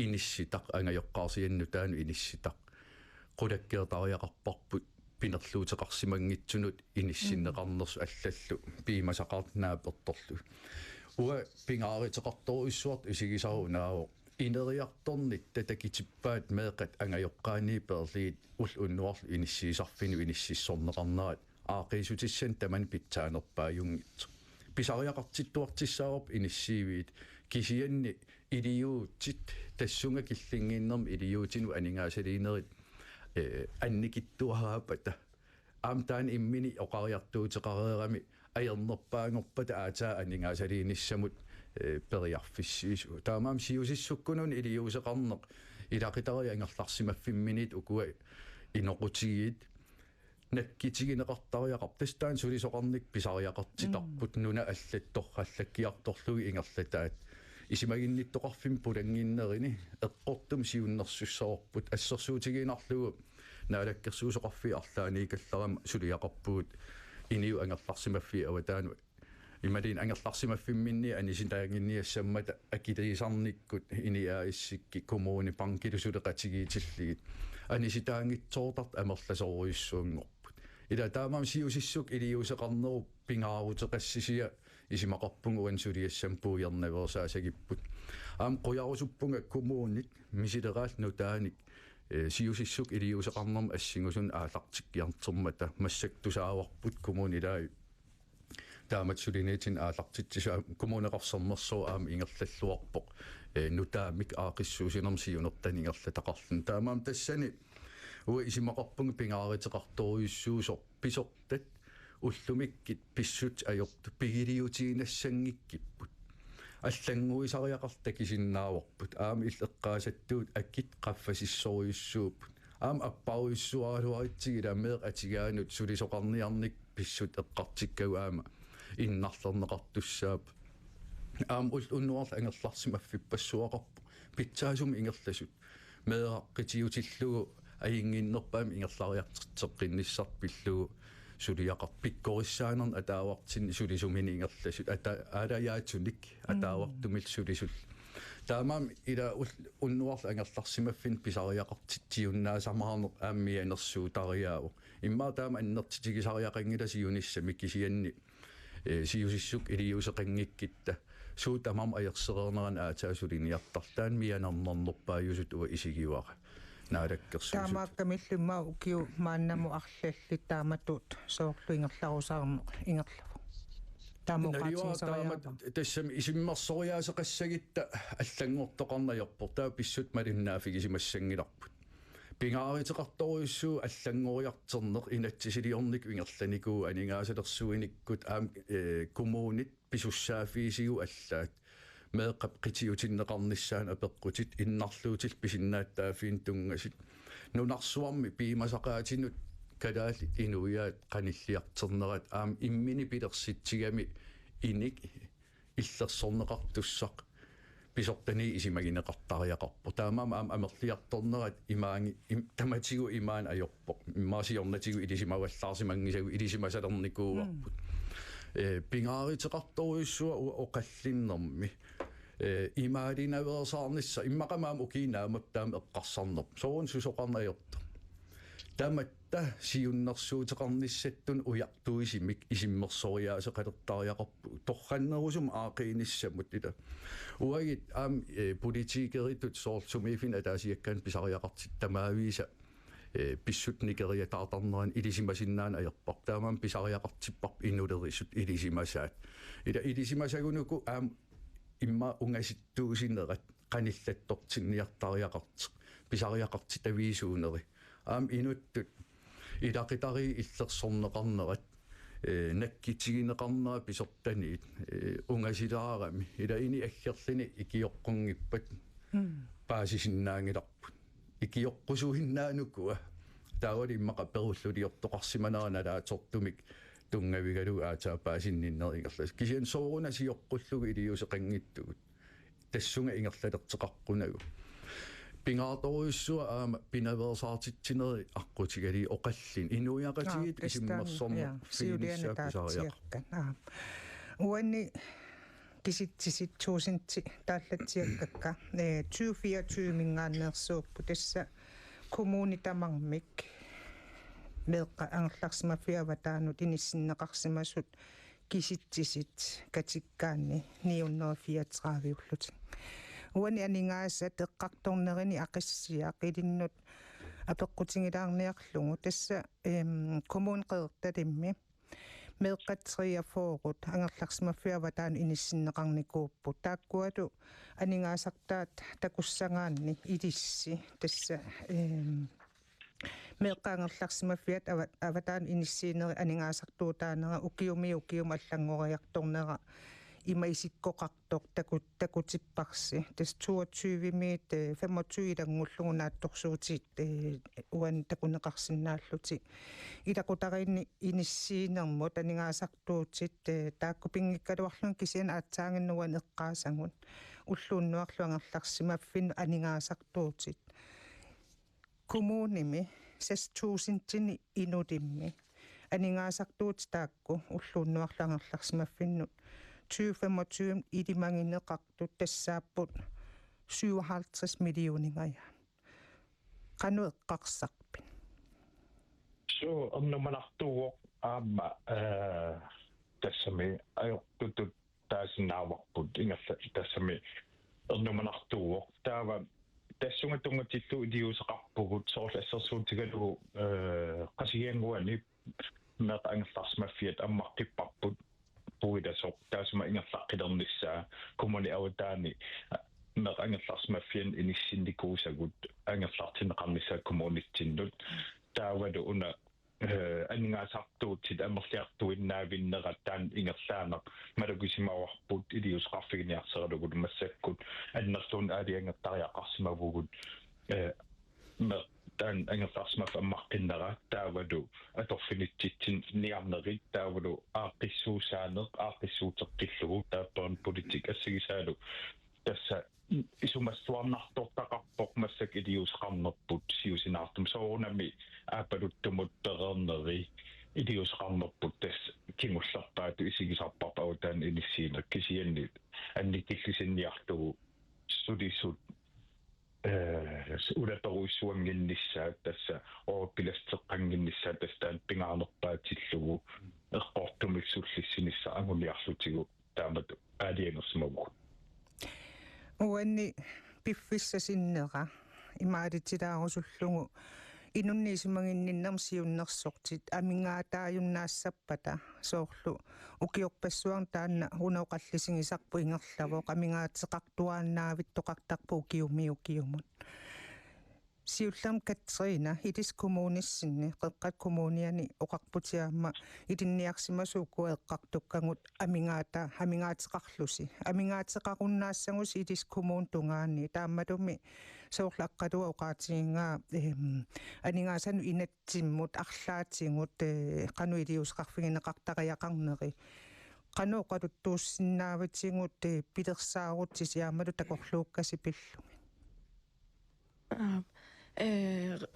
инисситақ ангайоққарсианнутаану инисситақ qulakkeertariaqarparput pinerluuteqarsimangitsunut inissinneqarnersu аллаллу пиимасақартнааперторлу уа пингааритеқарторуиссуарт исигисарунааво инериарторнит татакитиппаат меэқат ангайоққаанииперлиит ул уннуарлу иниссиисарфину иниссиссорнеқарнаат аақисутиссан таман питсаанерпааюнгит писариақартиттуартиссаарп иниссиивиит кисианни илиуутит тассунга киллингииннерм илиуутину анигаасалиинерит анникиттуараапата аамтаан иммини оқариартуутеқареерами аернерпаангорпата аатаа анигаасалииниссамут периарфиссиису таамаам сиусиссуккунун илиусеқарнеқ илақитари ангерларсимаффимминит укуа иноқутигиит наккитигинеқартариақар тастаан сулисоқарник писариақартитарпут нуна аллатторраллаккиарторлуги ингерлатаат исимагинниттоқарфим пулангиннерини эққортум сиуннерсуссаорпут ассерсуутигинарлугу наалаккерсуусоқарфи арлааникаллерама сулиақарпуут иниу ангерларсимаффи аватаану ималин ангерларсимаффимминни анисинтаагинниассаммата акилисарниккут иниааиссикки коммуни панкилусулеқатигиитиллигит аниситаангитсоортарт амерласоруйуссуунгорпут ила таамаам сиусиссук илиусеқарнеру пингаарутеқассисия исимақарпунгуан сулиассам пуйернаверсаасагиппут аам қуярусуппунга коммуунник мисилераал нутааник сиусиссук илиусеқарнерма ассигусун аалартиккиартермата массактусааварпут коммуунилаи таамат сулинеетин аалартитсиса коммуунеқарсернерсоо аам ингерллаллуарпоқ нутаамик аақиссуусинерм сиунертани ингерлатақарлун таамаам тассани уа исимақарпунга пингааритеқарторуйуссуусор писортат уллумиккит писсут аёрту пигилиутиинассангиккиппут аллангуисариақарта кисиннааварпут аама иллеққаасаттуут аккит qaffasissoruissuupпут аама аппаруиссуаалуаритсигила меэқ атигаанут сулисоқарниарник писсут эққартиккагу аама иннарлернеқартуссаап аама уннуарла ангерларсимаффиппассуақарпу питсаасум ингерласут меэрақ қитиутиллугу аингиннерпаами ингерлариартертеққинниссарпиллугу сулиақар пиккориссаанерн атаавартин сулисумини ингерласут аалаяатсуник атаавартумил сулисул таамаам ила уннуарла ангерларсимаффин писариақартитсиуннаасамаарнер ааммианерсуутариааву иммаа таама аннертитигисариақангила сиунissami кисианни сиусиссук илиусеқангиккитта суутамам аерсереернеран аатаасулиниартартаан мианернернерпааюсут уа исигиуара наалаккерсуусут таамааккамиллуммаа укиу мааннаму арлалли тааматут соорлуингерларусаарнеқ ингерлава таамоқатсисариаа тассами исиммерсориаасеқассагитта аллангортоқарнаёрпор таа писсут малиннаафигисимассангиларпут пингааритеқарторуйуссуу аллангориартернеқ инатсисилиорник ингерланикуу анигаасалерсуиниккут аам коммуунит писуссаафиисигу аллаат meeqap qitiutinneqarnissaana apeqqutit innarluutil pisinnaаттаафиин тунгасит нунарсуарми пиимасақаатинут калаалит инуяат qanilliarternerat аам иммини пилерситсигами иник иллерсорнеқартуссақ писортани исимагинеқартариақарпо таамаама аам амерлиарторнерат имаанги таматигу имаан ajorpoq иммаасиорнатигу илисимаваллаарсимангисагу илисимасалерникууарпут пингааритеқарторуйссуа оқаллиннэрми имаалинаверсаарнисса иммақамаам укинаамат таам эққарсарнерп соорун сусоқарнаёрто таматта сиуннэрсуутеқарниссаттун уяртуисимик исиммерсориаасеқалертариақарпу торраннерусум аақииниссамут ила уагит аам политикеритут соортсумиифин атаасиаккаан писариақартит тамаависа писсутникерия таартарнеран илисимасиннаан аерпар таамаам писариақартиппар иннулерисут илисимасаат ила илисимасагунуку аам имма унгаситтуусинерат qanillattortinniartariaqartiq pisariaqarti taviisuuneri aam inuttut ilaqitari illersorneqarnerat nakkitigineqarnera pisortaniit ungasilaarami ila ini aggerlini ikioqqungippat paasisinnaangilarput ikioqqusuhinnaanukua taawali immaqa perulluliortoqarsimanerana laatortumik tungavigalu aataapaasinnerigerlas kisian sooruna siorqullugu iliuseqanngittugut тассунга ингерлалертеқарқунагу пингаарторуйссуа аама пинаверсаартитсинери аққутигали оқаллин инуяқатигит исиммерсорнер сиулианатаатиаккан уанни киситсиситсуусинти тааллатсиаккакка 2024 мингааннерсууппу тасса коммуни тамармик меэққа ангерларсимафиаватаанут иниссиннеқарсимасут киситсисит катиккаанни 934 уани анингааса теққарторнерини ақиссиа қилиннут апеққутингилаарниарлугу тасса коммун қеэрталимми меэққатсриафоорут ангерларсимаффиаватаан иниссиннеқарникууппу тааккуалу анингаасартаат такуссагаанни илисси тасса меэққаангерларсимаффиат аватаан иниссиинери анингаасартуутаанера укиум аллангориарторнера имаисиккоқартор такутиппарси тас 22 мит 25 илангуллугунаатторсуутит уан такунеқарсинааллути илақутариинни иниссиинермут анингаасартуутит тааккупингиккалуарлун кисиан аатсаангиннуан эққаасангун уллууннуарлу ангерларсимаффин анингаасартуутит коммуними 6000-тини инулимми анингаасартуут таакку уллууннуарлангерларсимаффиннут 2025 илимагинеқартут тассааппут 57 миллионингая кану эққарсарпин so амнаманартуо аама тассами аёртутут таасинааварпут ингерла тассами амнаманартуо таава тассунга тунгатиллу илиусеқарпугут соорлассерсуутигалугу қасигиангуани меэқа ангерларсимаффиат аммартиппарпут puidasor taasuma ingerlaqqilernissаа kumuni awtaani meeqa angerlarsmaffian inissinnikkuusagut angerlartineqarnissaa kumunittinnut taavalu una анингаасартуутсит амерлиартуиннаавиннерат таан ингерлаанер малукисимауарпут илиусеқарфигиниарсералугут массаккут аннерлуун аалиангертариақарсимавугут таан ангерларсмаф аммаққиннера таавалу аторфинитситсин ниарнерит таавалу ааққиссуусаанеқ таапперн политик ассагисаалу тасса исумассуарнартортақарпоқ массак илиусеқарнерпут сиусинаартум соорунами аапалуттумут перернери илиусеқарнерпут тас кингуллерпаату исигисарпарпа аутаан иниссиинер кисианни анникиллисинниартугу сулисут улаперуиссуангиннissaат тасса оопиластеққангиннissaат тастаан пингаарнерпаатиллугу эққортумиксуллиссинисса ангуниарлутигу таамат аалиангерсимаву уанни пиффиссасиннера имаалитилаарусуллугу инунниисимагинниннерм сиуннерсортит амингаатааюннаассаппата соорлу укиорпассуарн таанна унаоқаллисигисарпу ингерлавоқ амингаатеқартуааннаавиттоқартарпу укиумут siullam katrina idis kommunissinni qeqqat kommuniani oqarputiaamma itinniarsimasuukku eqqartukkangut amingaatiqarlusi amingaatiqarunnaassangус idis kommun tungaani taammatumi soorlaqqalua oqaatigingaa aningaasanu inatsimmut arlaatingut qanu iliusqarfigineqartariaqarneri qanu qaluttuussinnaavatigut pilersaaruttisiaamalu takorluukkasipillu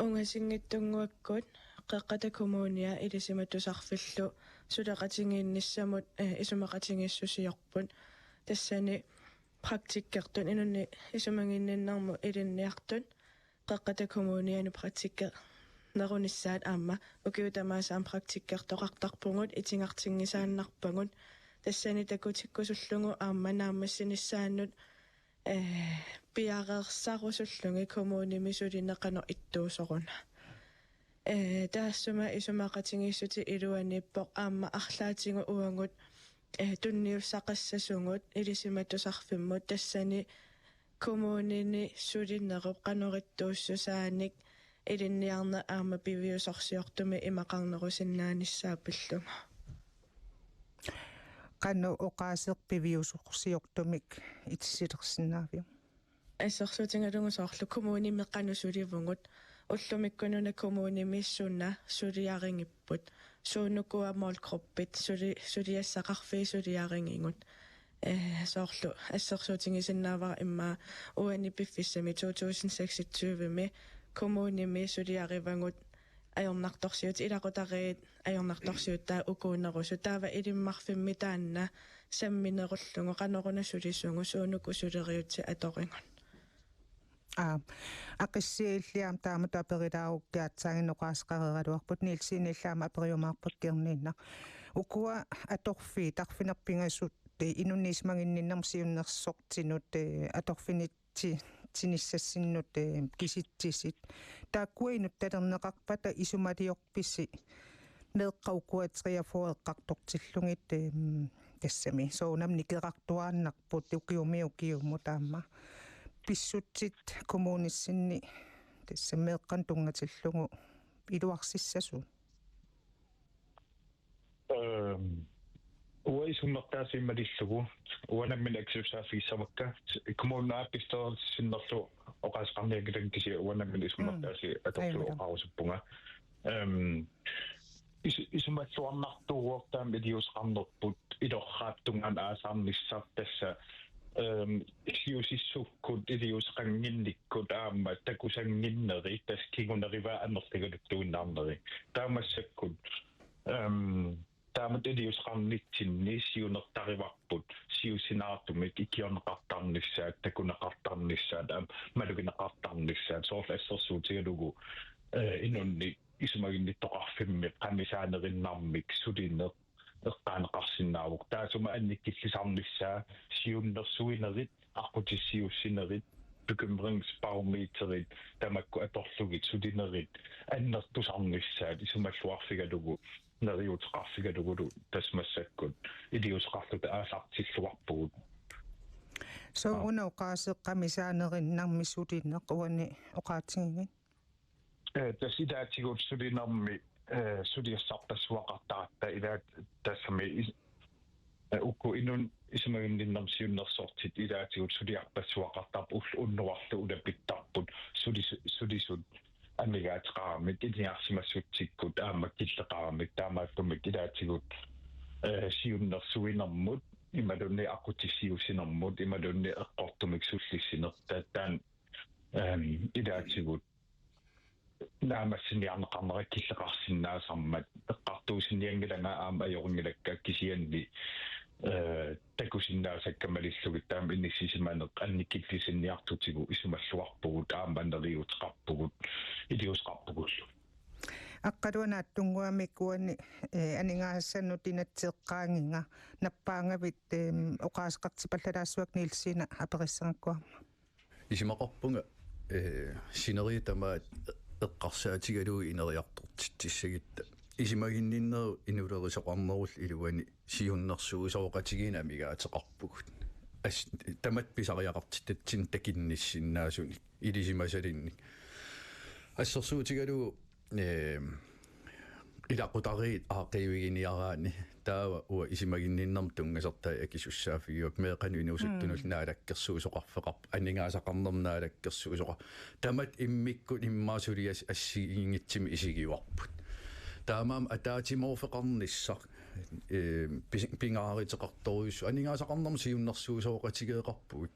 ungasingittunguakkut qeqqata kommunia ilisimatusarfillu suleqatingiinnissamut isumaqatingissusiorput tassani praktikkertun inunni isumangiinninnarmu ilinniartun qeqqata kommuniani praktikke nerunissaat aamma ukiutamaasaan praktikkertoqartarpungut itingartingisaannarpangut tassani takutikkusullungu aamma naammassinissaannut piaqerssarusullungi kommunimi sulineqano ittuusoruna taassuma isumaqatingissuti iluaniippoq aamma arlaatingu uangut tunniussaqassasungut ilisimatusarfimmut tassani kommunini sulineqoq qanorittuussusaanik ilinniarna aamma piviusorsiortumi imaqarnerusinnaanissaappillunga qanu oqaaserpiviusorsiortumik itsilersinnaavia ассерсуутингалунгусоорлу коммуними канусуливунгут уллумиккунуна коммунимиссуна сулиарингиппут суунукуа молкроппит сулиассақарфи сулиарингингут соорлу ассерсуутингисиннаавара имма уани пиффиссами 2026-ми коммуними сулиаривангут ajornartorsiut ilaqutariit ajornartorsiut taa ukuunerusu taava ilimmarfimmi taanna samminerullugu qanoruna sulissungu suunuku suleriutsi atoringun aqissiilliam taamatu aperilaarukkiatsaanginnoqaasqareraluarput niilsiinillaama aperiumaarpakkiarniinna ukua atorfi tarfinerpingasut inunniismanginninnersiunnersortinut atorfinitsi tinissassinnut kisitsisit taakkuinut talerneqarpata isumaliorpissi neeqqaukuatriafoeqqartortillungit tassami soonam nikerartuaannarput ukiumu taamma pissutsit kommunissinni tassameeqqan tungatillugu iluarsissasu uisummertaasiimmalillugu uanammin aksuusaafiissamakka kommunaappistoorsinnerlu oqaasqarniakilangkisi uanammin isummertaasi atorlu oqarusuppunga isumalluarnartuuortaam iliusqarnerput ilorraattungaan aasaarnissar tassa siusissukkut iliusqanginnikkut aamma takusanginneri taskiguneriva annertigaluttuinnaarneri taamassakkut taamat iliusqarnitsinni siunertarivarput siusinaartumik ikiorneqartarnissaat takuneqartarnissaat malugineqartarnissaat soorlassersuutigalugu inunni isumaginnittoqarfimmi qamisaanerиннармик сулинеқ эққаанеқарсиннаавук таасума анниккиллисарнissaa сиуннерсуинерит аққутиссиуссинерит bekymringsbarometeret тамакку аторлугит сулинерит аннертусарнissaат исумаллуарфигалугу нериутеқарфигалугулу тасмассаккут илиусеқарлута аасартиллуарпугут so una oqaaseqqamisaanerиннарми сулинеқ уани оqaатингин тасидаатигут сулинерми сулиассартассуақартарта илаат тассами укку инун исумагиннерсиуннерсортит илаатигут сулиарпассуақартарп уннуарлу улапиттарпут сулисут амигаатеқарамик илиарсимассутсиккут аамаккиллеқарамик таамааттумик илаатигут сиуннерсуинермут ималунни ақутиссиусинермут ималунни эққортумик суллиссинер таан илаатигут наамассиниарнеқарнераккиллеқарсинаасармат эққартуусиниангилана аама ajorngilakka кисианни такусиннаасаккамалиллугит таама иннissisimaneq анниккиллисинниартутигу исумаллуарпугут ааманнериутеқарпугут илиусеқарпугуллу аққалуанааттунгуамик уани анингаасаннут инатсеққаангинга наппаангавит оqaасеқартипаллалаассуак нилсина апериссангаккуарма исимақарпунга синериитамаат эққарсаатигалуи инериартортиссагитта исимагинниннеру инулерисоқарнерул илуани сиуннерсуусооқатигина амигаатеқарпугут тамат писариақартиттатсин такинниссиннаасуни илисимасалинник ассерсуутигалу илақутариит аақиуигиниараани таава уа исимагинниннарм тунгасартай акисуссаафигиук меэқану инуусуттунул наалаккерсуусоқарфеқарп анингаасақарнернаалаккерсуусоқа тамат иммиккут иммаасулиас ассигингитсими исигиуарпут таамаам атаатиморфеқарниссар пингааритеқарторуйссу анингаасақарнерм сиуннэрсуусооқатигеэқарпугут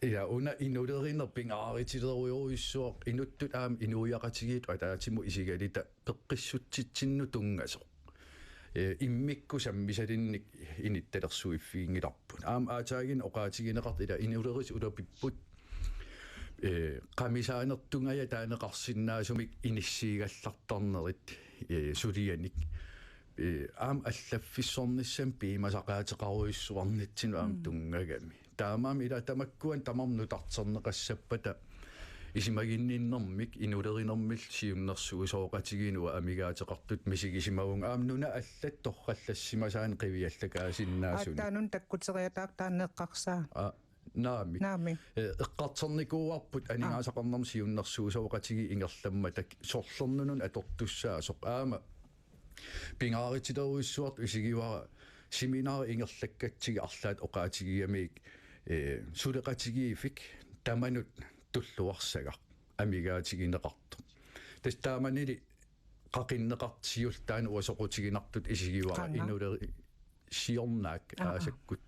ja una inulerinner pingaaritileruйоруйссуоq inuttut aam inuiaqatigiit ataatimu isigalita peqqissutitsinnu tungasoq immikku sammisalinnik inittalersuiffiingilarput aam aataagin oqaatigineqart ila inuleris ulapipput qamisaanertungaya taaneqarsinnaasumik inissiigallartarnerit sulianik aam allaffissornissam piimasaqaateqaruissuarnitsin aam tungagami таамаам ила тамаккуан тамарнутартернеқассаппата исимагинниннэрмик инулеринэрмил сиуннэрсуусооқатигинуа амигаатеқартут мисигисимагун аамнуна аллат торраллассимасаан қивиаллакаасиннаасуни таанун таккутериатаақ таанеққарсаа наами эққартерникууарпут анингаасақарнэрм сиуннэрсуусооқатиги ингерламмата сорлернунун атортуссаасоқ аама пингааритилеруиссуарт исигивара семинар ингерлаккатсиги арлаат оqaатигиамик сулеqatigiifik таманут туллуарсагар амигаатигинеқарту тас тааманили qaqinneqartisiultaan uasoqutiginartut isigivara inuleri siornaak aasakkut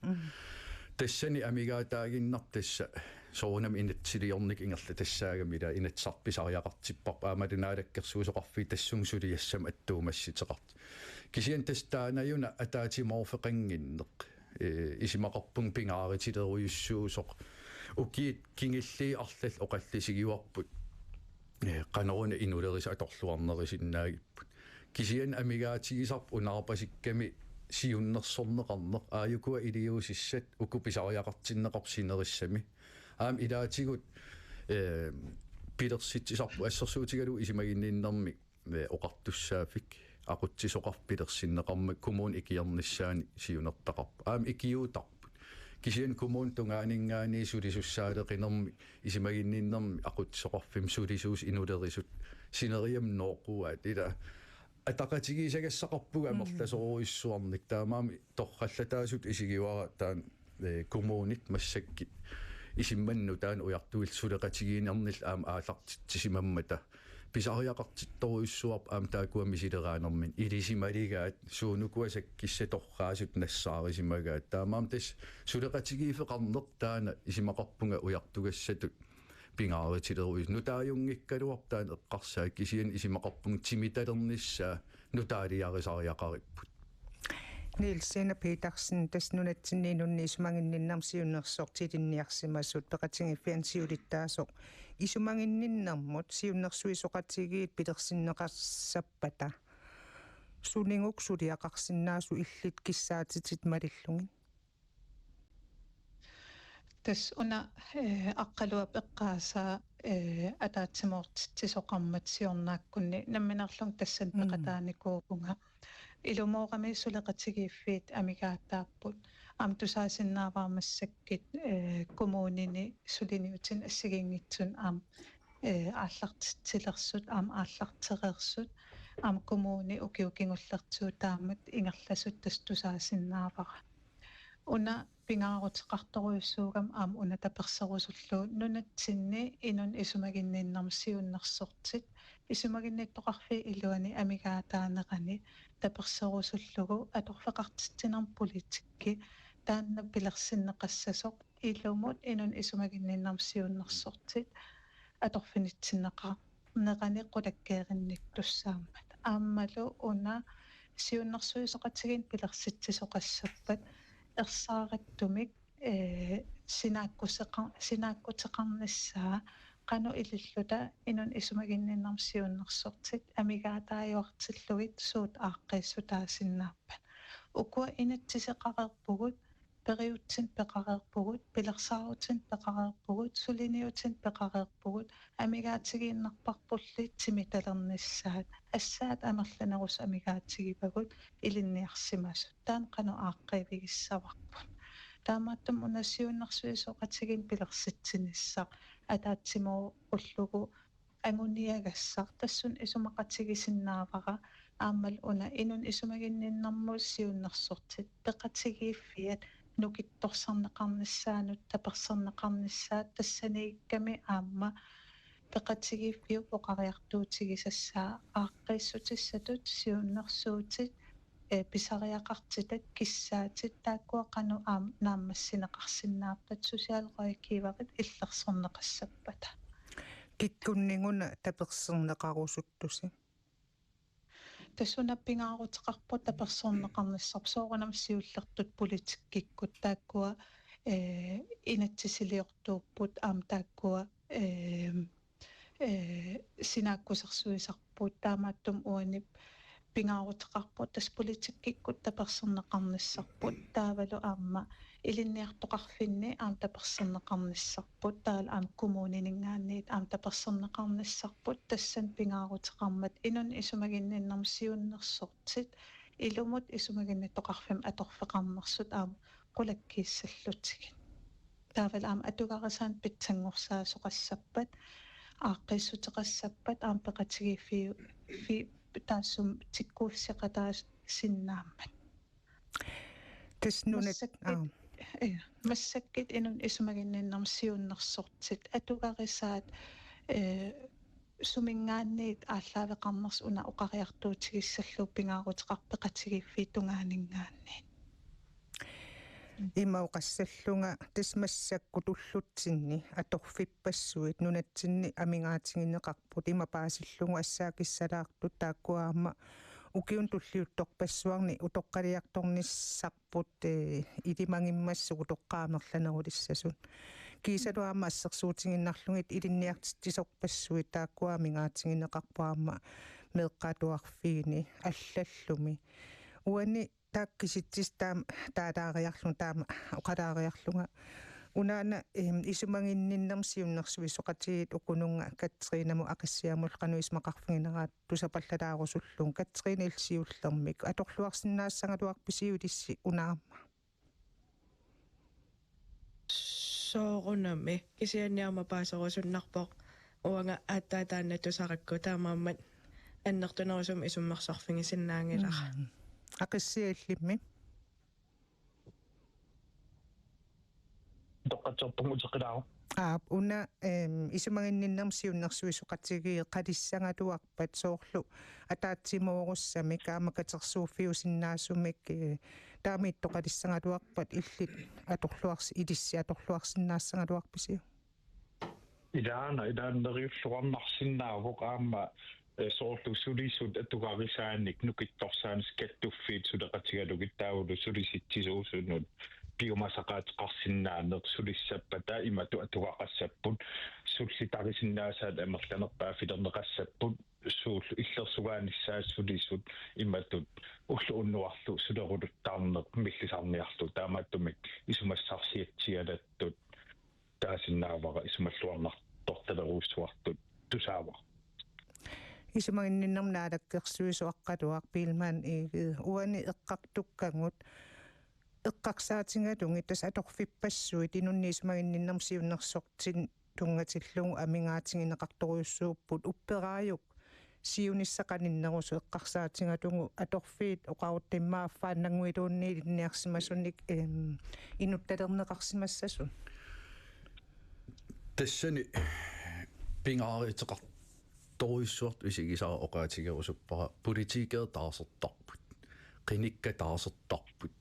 тассани амигаатаагиннар тасса соонам инатсилиорник ингерла тассаагамила инатсарписариақартиппарпа аамалунаалаккерсуусоқарфи тассунгсулиассам аттуумасситеқарт кисиан тастаанаюна атаатиморфеқангиннеқ исимақарпун пингааритилеруйуссуусоқ укиит кингилли арлал оқаллисигиуарпут qanaruna inuleris atorluarnerisinnаагиппут кисиан амигаатигисарп унаарпасикками сиуннерсорнеқарнеқ ааюкуа илиусиссат укуписариақартиннеқарсинериссами аам илаатигут пилерситсисарпу ассерсуутигалу исимагинниннэрми оқартуссаафик aqutsisоqarpilersinneqarmak kumun ikiarnissaani siunерtaqarp aam ikiuutarput kisian kumun tungaaningaani sulisussaadeqinermi isimaginninnermi aqutsoqarfim sulisuus inulerisut sineriam nooquat ila ataqatigiisagassaqarpuga amerlasoruissuarnik taamaami torrallataasut isigiwara taan kumunit massakkit isimmannu taan ujartuil suleqatigiinernill aam aallartitsimmammata pisariaqartittoruissuarp aam taakuammisileraanермин илисималигаат суунукуасаккиссаторраасут нассаарисимагаат таамаам тас сулеqatigiifeqarneq таана исимақарпунга уяртугассатут пингааритилеруис нутааюнгиккалуар таан эққарсаак кисиан исимақарпунг тимиталернissaa нутаалиарисариақариппут Nielsen Petersen tasnunatsinniinunni isumanginninnarsiunnersortilинниарсимассут пеқатингиффиансиулиттаасоқ исумангинниннармут сиуннэрсуисоқатигиит пилерсиннеқарсаппата сулингук сулиақарсинаасу иллит киссаатитит малиллугин тас уна аққалуап эққаасаа атаатсимоортитсоқармат сиорнааккунни намминарлун тассан пеқатааникуупунга илумоорами сулеqatigiiffiit амигааттааппут амтусаасиннааваармассаккит коммунини сулиниутин ассагингитсун аам ааллартитсилерсут аам ааллартерерсут аам коммуни укиукингуллертуу таамат ингерласут тастусаасиннаавара уна пингаарутеқарторуйуссуугам аам уна таперсерусуллуу нунатсинни инун исумагинниннарсиуннерсортит исумагинниттоқарфи илуани амигаатаанеқани таперсерусуллугу аторфеқартитсинарм политикки таанна пилерсиннеқассасоқ илумут инун исумагинниннарсиуннерсортит аторфинитсиннеқа неқани қулаккееринник туссааммат ааммалу уна сиуннерсуисоқатигин пилерситсисоқассаппат ерсаараттумик синааккутеқарниссаа qanu ililluta inun isumaginninnarsiunnersortit amigaataayuartillugit suut aaqqissutaasinnaapan ukua inatsiseqarerpugut periutsin peqarerpugut pilersaarutin peqarerpugut suliniutin peqarerpugut amigaatigiinnarparpullit timitalernissaat assaat amerlanerus amigaatigipagut ilinniarsimasut taan qanu aaqqivigissavaqpun таамааттум унасиуннэрсуисоқатигин пилерситсинissaq атаатсимо уллугу ангуниагассар тассун исумақатигисиннаавара аамал уна инун исумагинниннэрму сиуннэрсортит пеқатигииффиат нукитторсарнеқарниссаанут таперсарнеқарниссаат тассаниикками аама пеқатигииффиу оқариартуутигисассаа ааққиссутиссатут сиуннэрсуутит писариақартитат киссаатит тааккуа қану нааммассинеқарсиннаартат сусиалеқариккииварит иллерсорнеқассаппата киккуннингуна таперсернеқарусуттуси тассунаппингаарутеқарпу таперсорнеқарниссарп соорунам сиуллертут политиккиккут тааккуа инатсисилиортууппут тааккуа синааккусерсуисарпут таамааттум уанип пингаарутеқарпут тас политиккиккут таперсернеқарниссарпут таавалу аама илинниартоқарфинни таперсернеқарниссарпут таал коммунинингаанниит таперсернеқарниссарпут тассан пингаарутеқармат инун исумагинниннэрм сиуннерсортит илумут исумагинниттоқарфим аторфеқарнерсут қулаккииссаллутигит таавал атугарасаан питсангорсаасоқассаппат ааққиссутеқассаппат пеқатигииффиу таассум тиккууссеқатаас синнааммат таснунат массаккит инун исумагинниннэрм сиуннерсортит атугарисаат сумингаанниит ааллаавеқарнерс уна оқариартуутигиссаллуу пингаарутеқарпеқатигииффи тунгаанинггаанниит имауқассаллунга тасмассакку туллутсинни аторфиппассуит нунатсинни амингаатингинеқарпут имапаасиллугу ассаакиссалаартут тааккуаама укиун туллиутторпассуарни утоққалиарторниссарпут илимангиммассугу тоққаамерланерулиссасун кисалуаама ассерсуутингиннарлугит илинниартиссорпассуит тааккуаамингаатингинеқарпуаама меэққатуарфиини аллаллуми уани тааккиситсис таалаариарлун таама оқалаариарлунга унаана исумагинниннэрм сиуннэрсуи соқатигит укунунга катсринаму ақассиамул қануисмақарфигинераат тусапаллалаарусуллун катсрина илсиуллермик аторлуарсинаассангалуарписиулисси унаама соорунами кисианниарма паасерусуннарпоқ уанга ааттаатаанна тусаракку таамааммат аннертунерусум исуммерсарфигисиннаангилара ақиссиаллимми тоққатсорпугутеқилаару уна исумагинниннэрм сиуннэрсуи соқатигии қалиссангалуарпат соорлу атаатсимооруссами каамакатерсууффиусиннаасумик таамиитто қалиссангалуарпат иллит аторлуарси илисси аторлуарсиннаассангалуарписиу идааннериуллуарнарсиннаавоқ аама соорлу сулисут атугарисааник нукитторсаанис каттуффиит сулеқатигалугит таавулу сулиситсисуусунут биомасақаатеқарсиннаанер сулиссаппата имату атугақассаппут суллитарисиннаасаат амерланерпаа филернеқассаппут суул иллерсугааниссаа сулисут иматут уллууннуарлу сулерулуттаарнеқ миллисарниарлу таамааттумик исумассарсиатсиалаттут таасиннаавара исумаллуарнарторталеруussуартут тусаава исумагинниннэрм наалаккерсуисуаққалуар пилмаан ииги уани эққартуккангут эққарсаатингалунги тас аторфиппассуит инунни исумагинниннэрм сиуннерсортин тунгатиллугу амингаатингинеқарторуйуссууппут упперааюк сиуниссақаниннерусу эққарсаатингалугу аторфиит оқаруттиммааффааннангуилуунни илинниарсимасунник инутталернеқарсимассасун тассани пингааритеқар торуйссуарт исигисаа оқаатигерусуппара политикер таасертарпут қиникка таасертарпут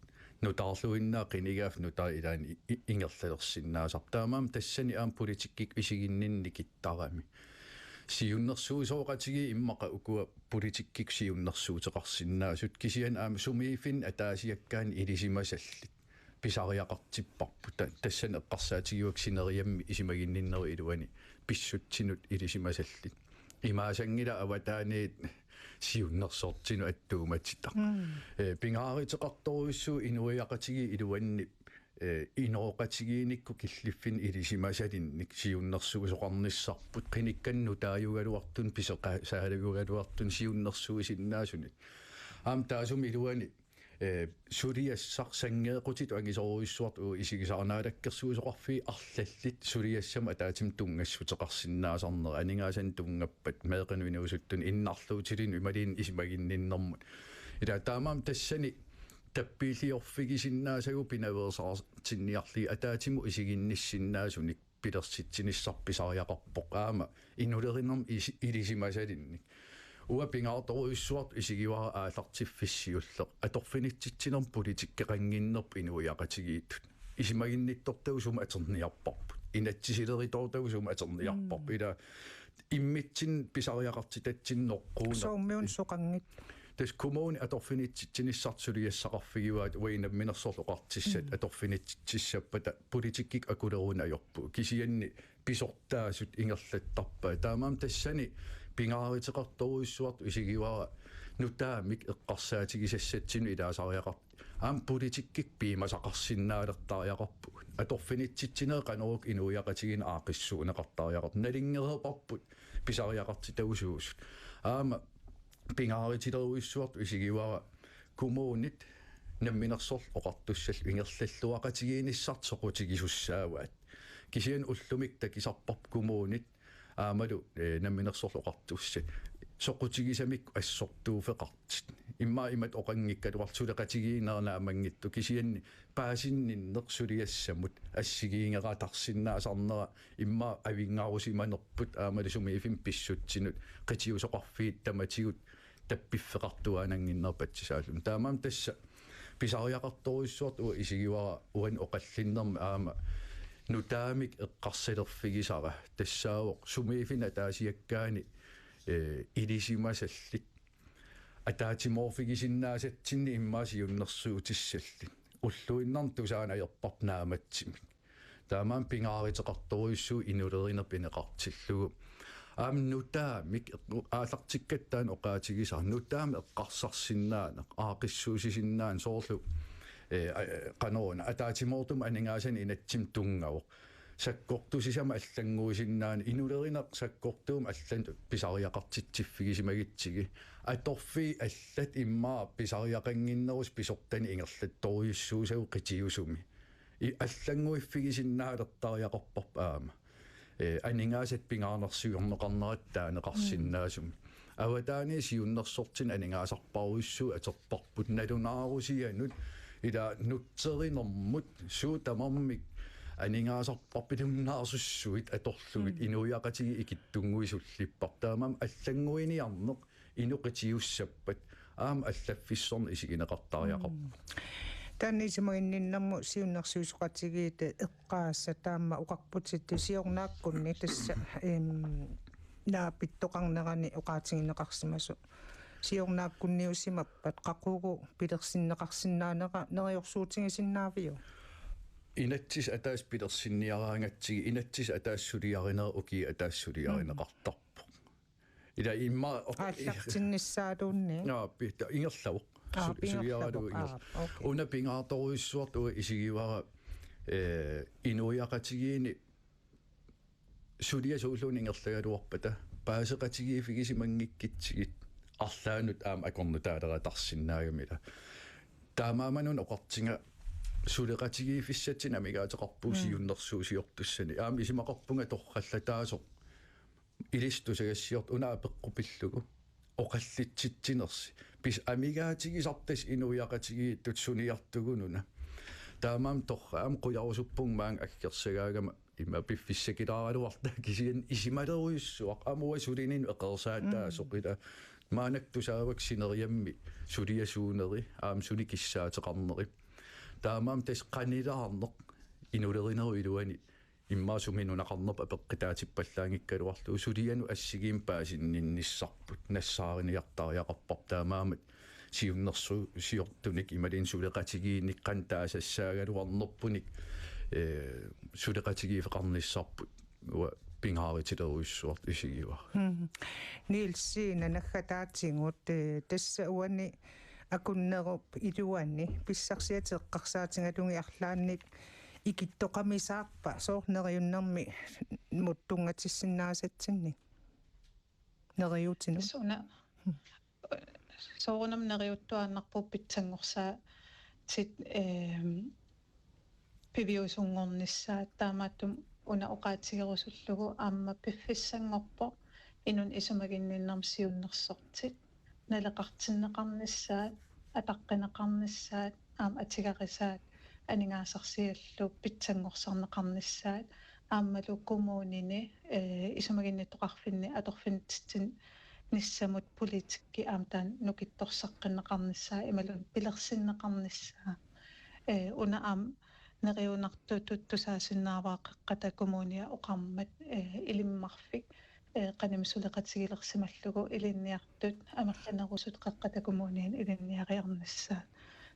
нутаарлуиннаа қинигаaf нутаа илаани ингерлалерсиннаасар таамаам тассани аам политиккик исигиннинни киттарами сиуннэрсуусооqatigi иммаqa укуа политиккик сиуннэрсуутеқарсиннаасут кисиан аама сумиифин атаасиаккаани илисимасаллит писариақартиппарпут тассани эққарсаатигиуак синериамми исимагинниннери илуани писсутсинут илисимасаллит имаасангила аватааниит сиуннэрсортину аттууматита пингааритеқарторуйссуу инуиақатиги илуанни инооқатигииникку киллиффин илисимасалинник сиуннэрсуусоқарниссарпут қиникканну тааюгалуартун писеқаа саалагугалуартун сиуннэрсуисиннаасуни аам таасуми илуани suriassaq sangeequtit angisoruissuart isigisarnaalakkersuusoqarfi arlallit suriassam ataatim tungassutеқарсиннаасарнер анингаасан тунгаппат меэқануинуусуттун иннарлуутилин ималиин исимагинниннэрмут ила таамаам тассани таппиилиорфигисиннаасагу пинаверсаартинниарли атаатиму исигинниссиннаасуник пилерситсинissarpisariaqarpoq aama inulerinnerm ilisимасалинник уа пингаарторуиссуарт исигивара аалартиффиссиуллеқ аторфинитситсинерм политиккеқангиннерп инуиақатигииттут исимагинниттортагусума атерниарпарпут инатсисилеритортагусума атерниарпарп ила иммитсин писариақартитатсиннеққуна соуммиун соқангит тас коммуни аторфинитситсиниссартсулиассақарфигиваат уинам минерсорлоқартиссат аторфинитсиссаппата политиккик акулерунаёрпу кисианни писортаасут ингерлаттарпаа таамаам тассани пингааритеқарторуиссуарт исигивара нутаамик эққарсаатигисассатсину илаасариақар аам политиккик пиимасақарсиннаалертариақарпу аторфинитситсинеэ канарук инуиақатигин аақиссуунеқартариақар налингерерпарпут писариақартитагусуусут аама пингааритилеруиссуарт исигивара коммуунит намминерсорл оқартуссал ингерллуақатигииниссарт соқутигисуссааваат кисиан уллумик такисарпарп коммуунит аамалу намминерсорл оқартуссат соқутигисамик ассортууфеқартит имма имат оқангиккалуартулеқатигиинерна амангитту кисианни паасинниннеқ сулиассамут ассигиингаратарсиннаасарнера имма авингаарусиманерпут аамалу сумиифим писсутсинут қитиусоқарфиит таматигут таппиффеқартуаанангиннерпатсисаалум таамаам тасса писариақарторуиссуарт уа исигивара уан оқаллиннерма аама нутаамик эққарсалерфигисара тассаавоқ сумиифина таасиаккаани илисимасаллит атаатиморфигисиннаасатсинни иммаасиуннэрсуутиссаллит уллуиннарн тусаанаерпарп нааматсимик таамаан пингааритеқарторуиссуу инулеринер пинеқартиллугу аам нутаамик аалартиккаттаан оқаатигисар нутаами эққарсарсиннаанеқ аақиссуусисиннаан соорлу канаруна атаатимортум анингаасан инатсим тунгавоқ саккортусисама аллангуусиннаани инулеринеқ саккортуум аллан писариақартитсиффигисимагитсиги аторфи аллат иммаа писариақангиннерус писортани ингерлатторуйуссуусагу қитиусуми аллангуиффигисиннаалертариақарпарп аама анингаасат пингаарнерсуйорнеқарнерат таанеқарсиннаасуми аватаани сиуннерсортин анингаасарпаруиссуу атерпарпут налунаарусианут ила нутсеринэрмут суутамармик анингаасарпарпилумнаарсуссуит аторлугит инуиақатиги икиттунгуисуллиппар таамам аллангуиниарнеқ инуқитиуссаппат аама аллаффиссорни исигинеқартариақарпу таанисимагинниннэрму сиуннэрсуусоқатигиит эққаасса таама уқарпутит сиорнааккунни тасса наапиттоқарнерани уқаатигинеқарсимасу сиорнааккунниусимаппат қақугу пилерсиннеқарсинаанера нериорсуутигисиннаавиу инатсис атаас пилерсинниараангатсиги инатсис атаассулиаринера уки атаассулиаринеқартарпо ила имма ааллартиннссаалуунни питта ингерлавоқ сулиаралу ингер уна пингаарторуиссуарт уа исигивара инуиақатигиини сулиасуулуун ингерлагалуарпата паасеқатигиифигисимангиккитсигит арлаанут аама акорнутаалератарсинаагамила таамааманун оқартинга сулеқатигиифиссатсин амигаатеқарпуу сиуннэрсуусиортуссани аама исимақарпунга торраллатаасоқ илистусагассиорт унаа пеққупиллугу оқаллитситсинерси пис амигаатигисартас инуиақатигииттут суниартугунуна таамаам торраам қуярусуппунгмаан аккерсагаагама имма пиффиссакилааралуарта кисиан исималеруйуссуақ амуа сулинин эқерсааттаасоқила маанактусаавак синериамми сулиасуунери аам суникиссаатеқарнери таамаам тас қанилаарнеқ инулеринеру илуани иммаасуминунақарнерп апеққитаатиппаллаангиккалуарлу сулиану ассигиим паасиннинниссарпут нассааринниартариақарпар таамаамат сиуннэрсу сиортуник ималин сулеқатигиинникқан таасассаагалуарнерпуник сулеқатигиифеқарниссарпут уа пингааритилеруиссуарт исигива нилсиина наггатаатингут тасса уани акуннеруп илуанни писсарсиатеэққарсаатингалунги арлаанник икиттоқамисаарпа соорнериуннэрми муттунгатиссиннаасатсинни нериутину суна soorunam neriuttuaannarpu pitsangorsaa tit piviusungornissaat taamaattum una oqaatsigerusullugu aamma piffissangorpo inun isumaginninnarmsiunnersortit naleqartinneqarnissaat ataqqinaqarnissaat atigarisaat aningaasarsiallu pitsangorsaarneqarnissaat aammalu kumuunini isumaginnittoqarfinni atorfinitsin nissamut poliitikki aamtaan nukittorsaqqinneqarnissaa imalun pilersinneqarnissaa una aam neriunartutut tusaasinnaavaaqeqqata kumuunia oqarmat ilimmarfik qanimsuleqatigilersimallugu ilinniartut amerlanerusut qaqqata kumuunian ilinniariarnissaa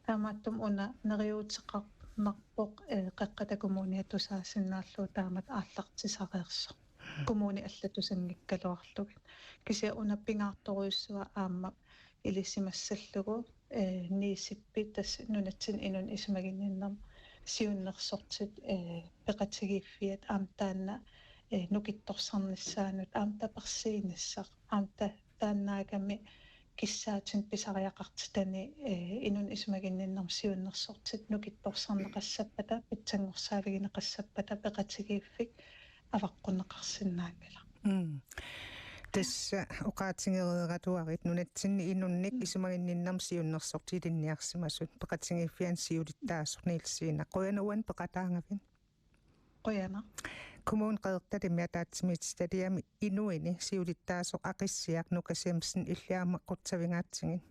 taamaattum una neriuutseqqarnarpoq qaqqata kumuunia tusaasinnaalluu taamat aallartisareerso kumuuni allatusanngikkaluarlugit kisia una pingaartoruissua aamma ilisimassallugu niisippi tas nunatsin inun isumaginninnam siunnersortit peqatigiiffiat aamtaanna nukittorsarnissaanut aamtapersiinissaq aamta taannaagami kissaatin pisariaqartitani inun isumaginninnam siunnersortit nukittorsarneqassapata pitsangorsaaligineqassapata peqatigiiffik avaqqunneqarsinnaangala tässä oqaatingereeratuarit nunatsinni inunnik isumaginninnam siunnersortiilinniarsimasut peqatigiffian siulittaassorniilsiina qoyanuan peqataangavin qoyana kommun qeertalimia taatsimiitstaliami inuini siulittaasoq aqissiaq nukasiamsin illiaama qutsavingaatsigin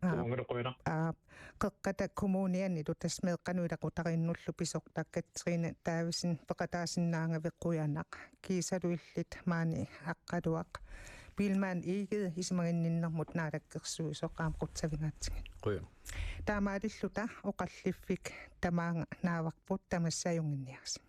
Qoyana qeqqata kommunianni tutasmeeqqanuilaqutarinnullu pisortakkatsriina taavisin peqataasinnaangaveqquyanaq kiisaluillit maani aqqaluaq pilmaan iiged ismaginninnermut naalakkersuisoqaam qutsavingaatsigin Qoyana. taamaalilluta oqalliffik tamaanga naavarput tamassajunginniarsi